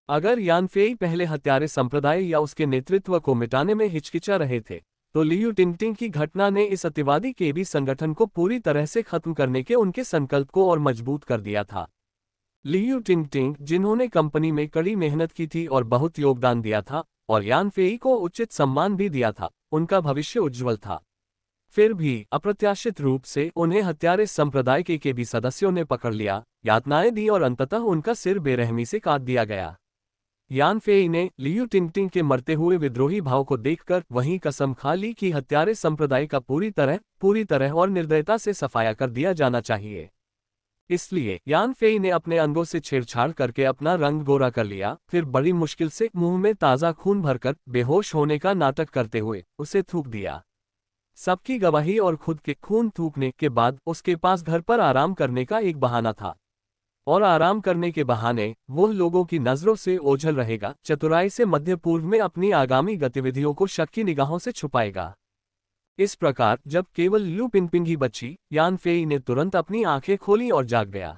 अगर यान फेई पहले हत्यारे संप्रदाय या उसके नेतृत्व को मिटाने में हिचकिचा रहे थे, तो लियू टिंगटिंग की घटना ने इस अतिवादी केबी संगठन को पूरी तरह से खत्म करने के उनके संकल्प को और मजबूत कर दिया था। लियू टिंगटिंग, जिन्होंने कंपनी में कड़ी मेहनत की थी और बहुत योगदान दिया था और यान फेई को उचित सम्मान भी दिया था, उनका भविष्य उज्जवल था। फिर भी अप्रत्याशित रूप से उन्हें हत्यारे संप्रदाय के केबी सदस्यों ने पकड़ लिया, यातनाएं दी और अंततः उनका सिर बेरहमी से काट दिया गया। यान फेई ने लियू टिंगटिंग के मरते हुए विद्रोही भाव को देखकर वहीं कसम खा ली कि हत्यारे संप्रदाय का पूरी तरह और निर्दयता से सफाया कर दिया जाना चाहिए। इसलिए यान फेई ने अपने अंगों से छेड़छाड़ करके अपना रंग गोरा कर लिया, फिर बड़ी मुश्किल से मुंह में ताज़ा खून भरकर बेहोश होने का नाटक करते हुए उसे थूक दिया। सबकी गवाही और खुद के खून थूकने के बाद उसके पास घर पर आराम करने का एक बहाना था, और आराम करने के बहाने वह लोगों की नजरों से ओझल रहेगा, चतुराई से मध्य पूर्व में अपनी आगामी गतिविधियों को शक की निगाहों से छुपाएगा। इस प्रकार जब केवल लू पिनपिन ही बची, यान फेई ने तुरंत अपनी आंखें खोली और जाग गया।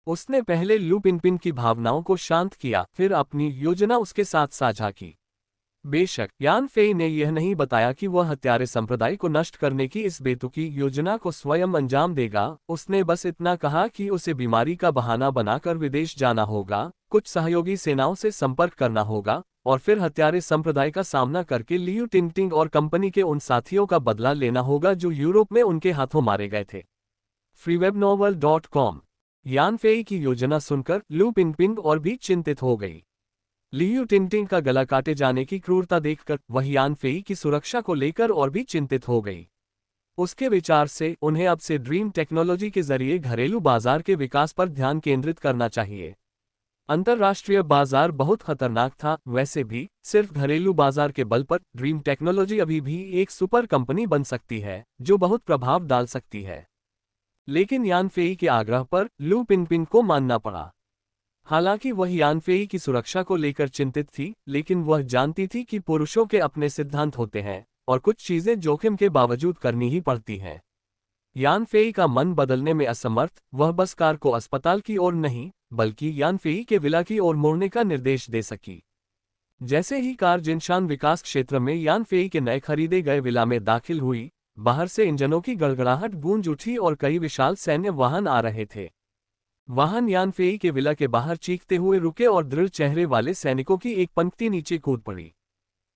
उसने पहले लू पिनपिन की भावनाओं को शांत किया, फिर अपनी योजना उसके साथ साझा की। बेशक यान फेई ने यह नहीं बताया कि वह हत्यारे संप्रदाय को नष्ट करने की इस बेतुकी योजना को स्वयं अंजाम देगा। उसने बस इतना कहा कि उसे बीमारी का बहाना बनाकर विदेश जाना होगा, कुछ सहयोगी सेनाओं से संपर्क करना होगा और फिर हत्यारे संप्रदाय का सामना करके लियू टिंगटिंग और कंपनी के उन साथियों का बदला लेना होगा जो यूरोप में उनके हाथों मारे गए थे। freewebnovel.com। यान फेई की योजना सुनकर लू पिनपिन और भी चिंतित हो गई। लियू टिंगटिंग का गला काटे जाने की क्रूरता देखकर वह यान फेई की सुरक्षा को लेकर और भी चिंतित हो गई। उसके विचार से उन्हें अब से ड्रीम टेक्नोलॉजी के जरिए घरेलू बाजार के विकास पर ध्यान केंद्रित करना चाहिए। अंतर्राष्ट्रीय बाजार बहुत खतरनाक था। वैसे भी सिर्फ घरेलू बाजार के बल पर ड्रीम टेक्नोलॉजी अभी भी एक सुपर कंपनी बन सकती है जो बहुत प्रभाव डाल सकती है। लेकिन यान फेई के आग्रह पर लू पिनपिन को मानना पड़ा। हालांकि वह यान फेई की सुरक्षा को लेकर चिंतित थी, लेकिन वह जानती थी कि पुरुषों के अपने सिद्धांत होते हैं और कुछ चीजें जोखिम के बावजूद करनी ही पड़ती हैं। यान फेई का मन बदलने में असमर्थ, वह बस कार को अस्पताल की ओर नहीं बल्कि यान फेई के विला की ओर मोड़ने का निर्देश दे सकी। जैसे ही कार जिनशान विकास क्षेत्र में यान फेई के नए खरीदे गए विला में दाखिल हुई, बाहर से इंजनों की गड़गड़ाहट गूंज उठी और कई विशाल सैन्य वाहन आ रहे थे। वाहन यान फेई के विला के बाहर चीखते हुए रुके और दृढ़ चेहरे वाले सैनिकों की एक पंक्ति नीचे कूद पड़ी।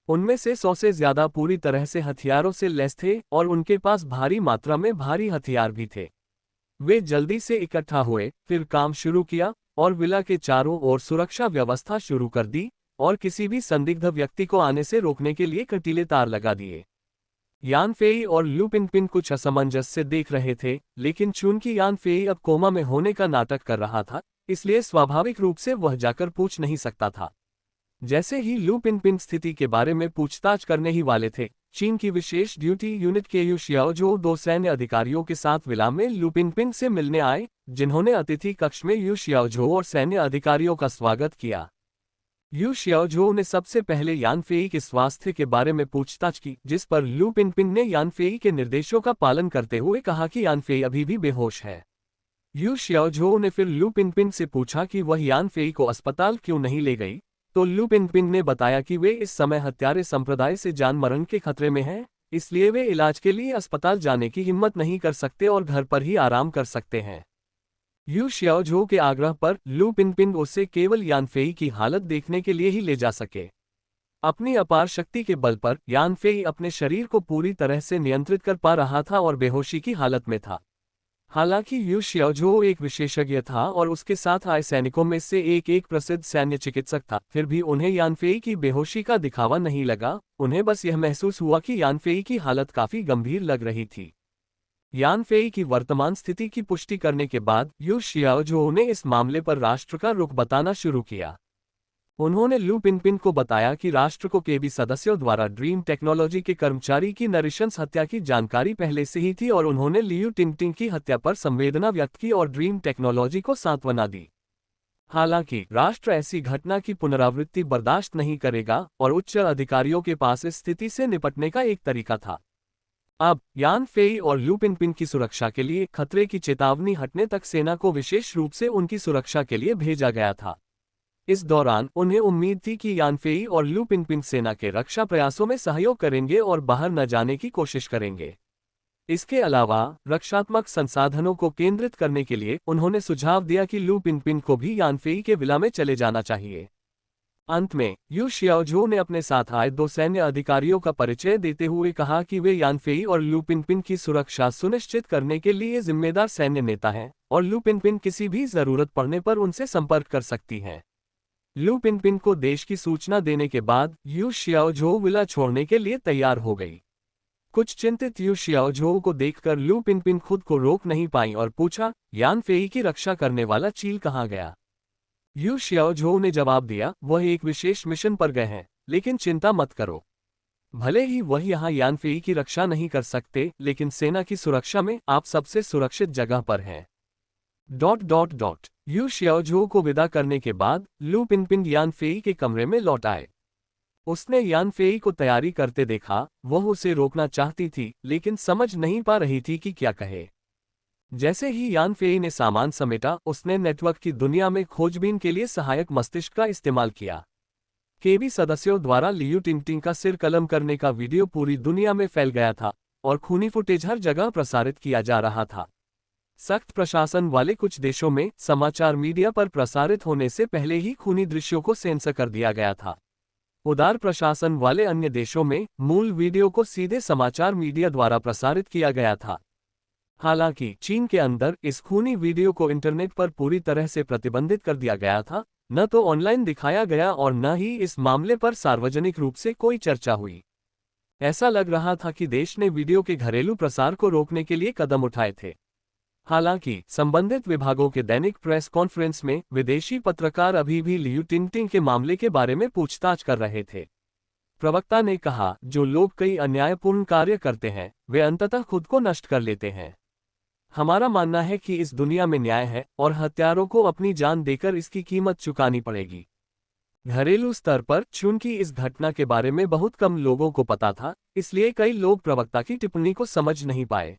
उनमें से 100 से ज्यादा पूरी तरह से हथियारों से लैस थे और उनके पास भारी मात्रा में भारी हथियार भी थे। वे जल्दी से इकट्ठा हुए, फिर काम शुरू किया और विला के चारों ओर सुरक्षा व्यवस्था शुरू कर दी और किसी भी संदिग्ध व्यक्ति को आने से रोकने के लिए कटीले तार लगा दिए। यान फेई और लू पिनपिन कुछ असमंजस से देख रहे थे, लेकिन चूंकि यान फेई अब कोमा में होने का नाटक कर रहा था, इसलिए स्वाभाविक रूप से वह जाकर पूछ नहीं सकता था। जैसे ही लू पिनपिन स्थिति के बारे में पूछताछ करने ही वाले थे, चीन की विशेष ड्यूटी यूनिट के यू शियाओजो 2 सैन्य अधिकारियों के साथ विला में लू पिनपिन से मिलने आए, जिन्होंने अतिथि कक्ष में यू शियाओजो और सैन्य अधिकारियों का स्वागत किया। यू शियाओजो ने सबसे पहले यान फेई के स्वास्थ्य के बारे में पूछताछ की, जिस पर लू पिनपिन ने यान फेई के निर्देशों का पालन करते हुए कहा कि यान फेई अभी भी बेहोश है। यू शियाओजो ने फिर लू पिनपिन से पूछा कि वह यान फेई को अस्पताल क्यों नहीं ले गई, तो लू पिनपिन ने बताया कि वे इस समय हत्यारे संप्रदाय से जान मरण के खतरे में हैं, इसलिए वे इलाज के लिए अस्पताल जाने की हिम्मत नहीं कर सकते और घर पर ही आराम कर सकते हैं। यू शियाओजो के आग्रह पर लू पिनपिन उसे केवल यान फेई की हालत देखने के लिए ही ले जा सके। अपनी अपार शक्ति के बल पर यान फेई अपने शरीर को पूरी तरह से नियंत्रित कर पा रहा था और बेहोशी की हालत में था। हालांकि यू शियाओजो एक विशेषज्ञ था और उसके साथ आए सैनिकों में से एक प्रसिद्ध सैन्य चिकित्सक था, फिर भी उन्हें यान फेई की बेहोशी का दिखावा नहीं लगा। उन्हें बस यह महसूस हुआ कि यान फेई की हालत काफी गंभीर लग रही थी। यान फेई की वर्तमान स्थिति की पुष्टि करने के बाद यू शियाओजो ने इस मामले पर राष्ट्र का रुख बताना शुरू किया। उन्होंने लू पिनपिन को बताया कि राष्ट्र को केबी सदस्यों द्वारा ड्रीम टेक्नोलॉजी के कर्मचारी की नृशंस हत्या की जानकारी पहले से ही थी और उन्होंने लियू टिंगटिंग की हत्या पर संवेदना व्यक्त की और ड्रीम टेक्नोलॉजी को सांत्वना दी। हालांकि राष्ट्र ऐसी घटना की पुनरावृत्ति बर्दाश्त नहीं करेगा और उच्च अधिकारियों के पास इस स्थिति से निपटने का एक तरीका था। अब यान फेई और लू पिनपिन की सुरक्षा के लिए खतरे की चेतावनी हटने तक सेना को विशेष रूप से उनकी सुरक्षा के लिए भेजा गया था। इस दौरान उन्हें उम्मीद थी कि यान फेई और लू पिनपिन सेना के रक्षा प्रयासों में सहयोग करेंगे और बाहर न जाने की कोशिश करेंगे। इसके अलावा रक्षात्मक संसाधनों को केंद्रित करने के लिए उन्होंने सुझाव दिया कि लू पिनपिन को भी यान फेई के विला में चले जाना चाहिए। अंत में यू शियाओजो ने अपने साथ आए 2 सैन्य अधिकारियों का परिचय देते हुए कहा कि वे यान फेई और लू पिनपिन की सुरक्षा सुनिश्चित करने के लिए जिम्मेदार सैन्य नेता हैं और लू पिनपिन किसी भी जरूरत पड़ने पर उनसे संपर्क कर सकती हैं। लू पिनपिन को देश की सूचना देने के बाद यू शियाओजो विला छोड़ने के लिए तैयार हो गई। कुछ चिंतित यू शियाओजो को देखकर लू पिनपिन खुद को रोक नहीं पाई और पूछा, यान फेई की रक्षा करने वाला चील कहाँ गया? यू शियाओजो ने जवाब दिया, वह एक विशेष मिशन पर गए हैं, लेकिन चिंता मत करो। भले ही वह यहाँ यान फेई की रक्षा नहीं कर सकते, लेकिन सेना की सुरक्षा में आप सबसे सुरक्षित जगह पर हैं। यू शियाओजो को विदा करने के बाद लू पिनपिन यान फेई के कमरे में लौट आए। उसने यान फेई को तैयारी करते देखा। वह उसे रोकना चाहती थी लेकिन समझ नहीं पा रही थी कि क्या कहे। जैसे ही यान फेई ने सामान समेटा, उसने नेटवर्क की दुनिया में खोजबीन के लिए सहायक मस्तिष्क का इस्तेमाल किया। केबी सदस्यों द्वारा लियू टिंगटिंग का सिर कलम करने का वीडियो पूरी दुनिया में फैल गया था और खूनी फुटेज हर जगह प्रसारित किया जा रहा था। सख्त प्रशासन वाले कुछ देशों में समाचार मीडिया पर प्रसारित होने से पहले ही खूनी दृश्यों को सेंसर कर दिया गया था। उदार प्रशासन वाले अन्य देशों में मूल वीडियो को सीधे समाचार मीडिया द्वारा प्रसारित किया गया था। हालांकि चीन के अंदर इस खूनी वीडियो को इंटरनेट पर पूरी तरह से प्रतिबंधित कर दिया गया था। न तो ऑनलाइन दिखाया गया और न ही इस मामले पर सार्वजनिक रूप से कोई चर्चा हुई। ऐसा लग रहा था कि देश ने वीडियो के घरेलू प्रसार को रोकने के लिए कदम उठाए थे। हालांकि संबंधित विभागों के दैनिक प्रेस कॉन्फ्रेंस में विदेशी पत्रकार अभी भी लियू टिंगटिंग के मामले के बारे में पूछताछ कर रहे थे। प्रवक्ता ने कहा, जो लोग कई अन्यायपूर्ण कार्य करते हैं वे अंततः खुद को नष्ट कर लेते हैं। हमारा मानना है कि इस दुनिया में न्याय है और हत्यारों को अपनी जान देकर इसकी कीमत चुकानी पड़ेगी। घरेलू स्तर पर चूंकि इस घटना के बारे में बहुत कम लोगों को पता था, इसलिए कई लोग प्रवक्ता की टिप्पणी को समझ नहीं पाए।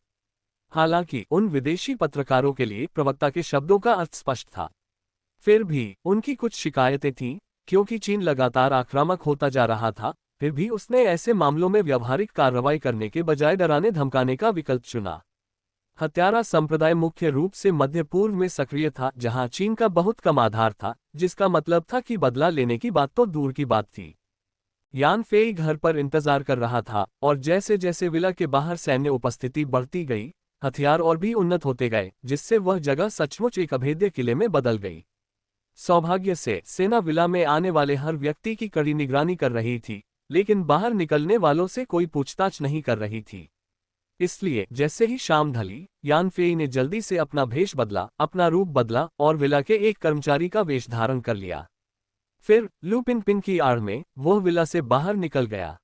हालांकि उन विदेशी पत्रकारों के लिए प्रवक्ता के शब्दों का अर्थ स्पष्ट था। फिर भी उनकी कुछ शिकायतें थीं, क्योंकि चीन लगातार आक्रामक होता जा रहा था। फिर भी उसने ऐसे मामलों में व्यावहारिक कार्रवाई करने के बजाय डराने धमकाने का विकल्प चुना। हत्यारा संप्रदाय मुख्य रूप से मध्य पूर्व में सक्रिय था, जहां चीन का बहुत कम आधार था, जिसका मतलब था कि बदला लेने की बात तो दूर की बात थी। यान फेई घर पर इंतजार कर रहा था और जैसे जैसे विला के बाहर सैन्य उपस्थिति बढ़ती गई, हथियार और भी उन्नत होते गए, जिससे वह जगह सचमुच एक अभेद्य किले में बदल गई। सौभाग्य से सेना विला में आने वाले हर व्यक्ति की कड़ी निगरानी कर रही थी, लेकिन बाहर निकलने वालों से कोई पूछताछ नहीं कर रही थी। इसलिए जैसे ही शाम ढली, यान फेई ने जल्दी से अपना भेष बदला, अपना रूप बदला और विला के एक कर्मचारी का वेश धारण कर लिया। फिर लू पिनपिन की आड़ में वह विला से बाहर निकल गया।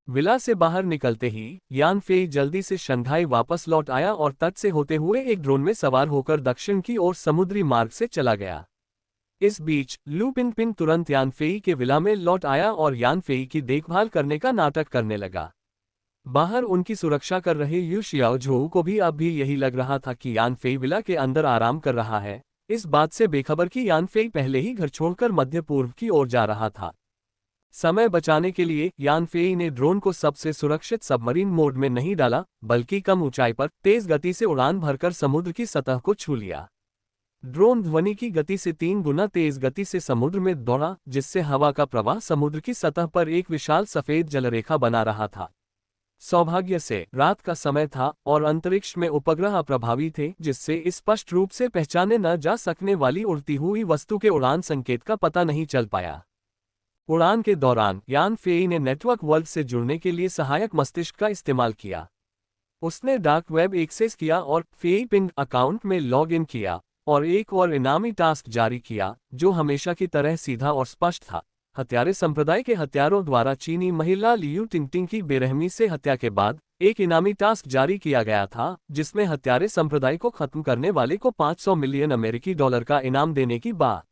विला से बाहर निकलते ही यान फेई जल्दी से शंघाई वापस लौट आया और तट से होते हुए एक ड्रोन में सवार होकर दक्षिण की ओर समुद्री मार्ग से चला गया। इस बीच लू पिनपिन तुरंत यान फेई के विला में लौट आया और यान फेई की देखभाल करने का नाटक करने लगा। बाहर उनकी सुरक्षा कर रहे यू शियाओजो को भी अब भी यही लग रहा था कि यान फेई विला के अंदर आराम कर रहा है, इस बात से बेखबर कि यान फेई पहले ही घर छोड़कर मध्य पूर्व की ओर जा रहा था। समय बचाने के लिए यान फेई ने ड्रोन को सबसे सुरक्षित सबमरीन मोड में नहीं डाला, बल्कि कम ऊंचाई पर तेज गति से उड़ान भरकर समुद्र की सतह को छू लिया। ड्रोन ध्वनि की गति से 3 गुना तेज गति से समुद्र में दौड़ा, जिससे हवा का प्रवाह समुद्र की सतह पर एक विशाल सफेद जलरेखा बना रहा था। सौभाग्य से रात का समय था और अंतरिक्ष में उपग्रह अप्रभावी थे, जिससे स्पष्ट रूप से पहचाने न जा सकने वाली उड़ती हुई वस्तु के उड़ान संकेत का पता नहीं चल पाया। उड़ान के दौरान यान फेई ने नेटवर्क वर्ल्ड से जुड़ने के लिए सहायक मस्तिष्क का इस्तेमाल किया। उसने डार्क वेब एक्सेस किया और फेई पिंग अकाउंट में लॉग इन किया और एक और इनामी टास्क जारी किया, जो हमेशा की तरह सीधा और स्पष्ट था। हत्यारे संप्रदाय के हत्यारों द्वारा चीनी महिला लियू टिंगटिंग की बेरहमी से हत्या के बाद एक इनामी टास्क जारी किया गया था, जिसमें हत्यारे संप्रदाय को खत्म करने वाले को $500 मिलियन का इनाम देने की बात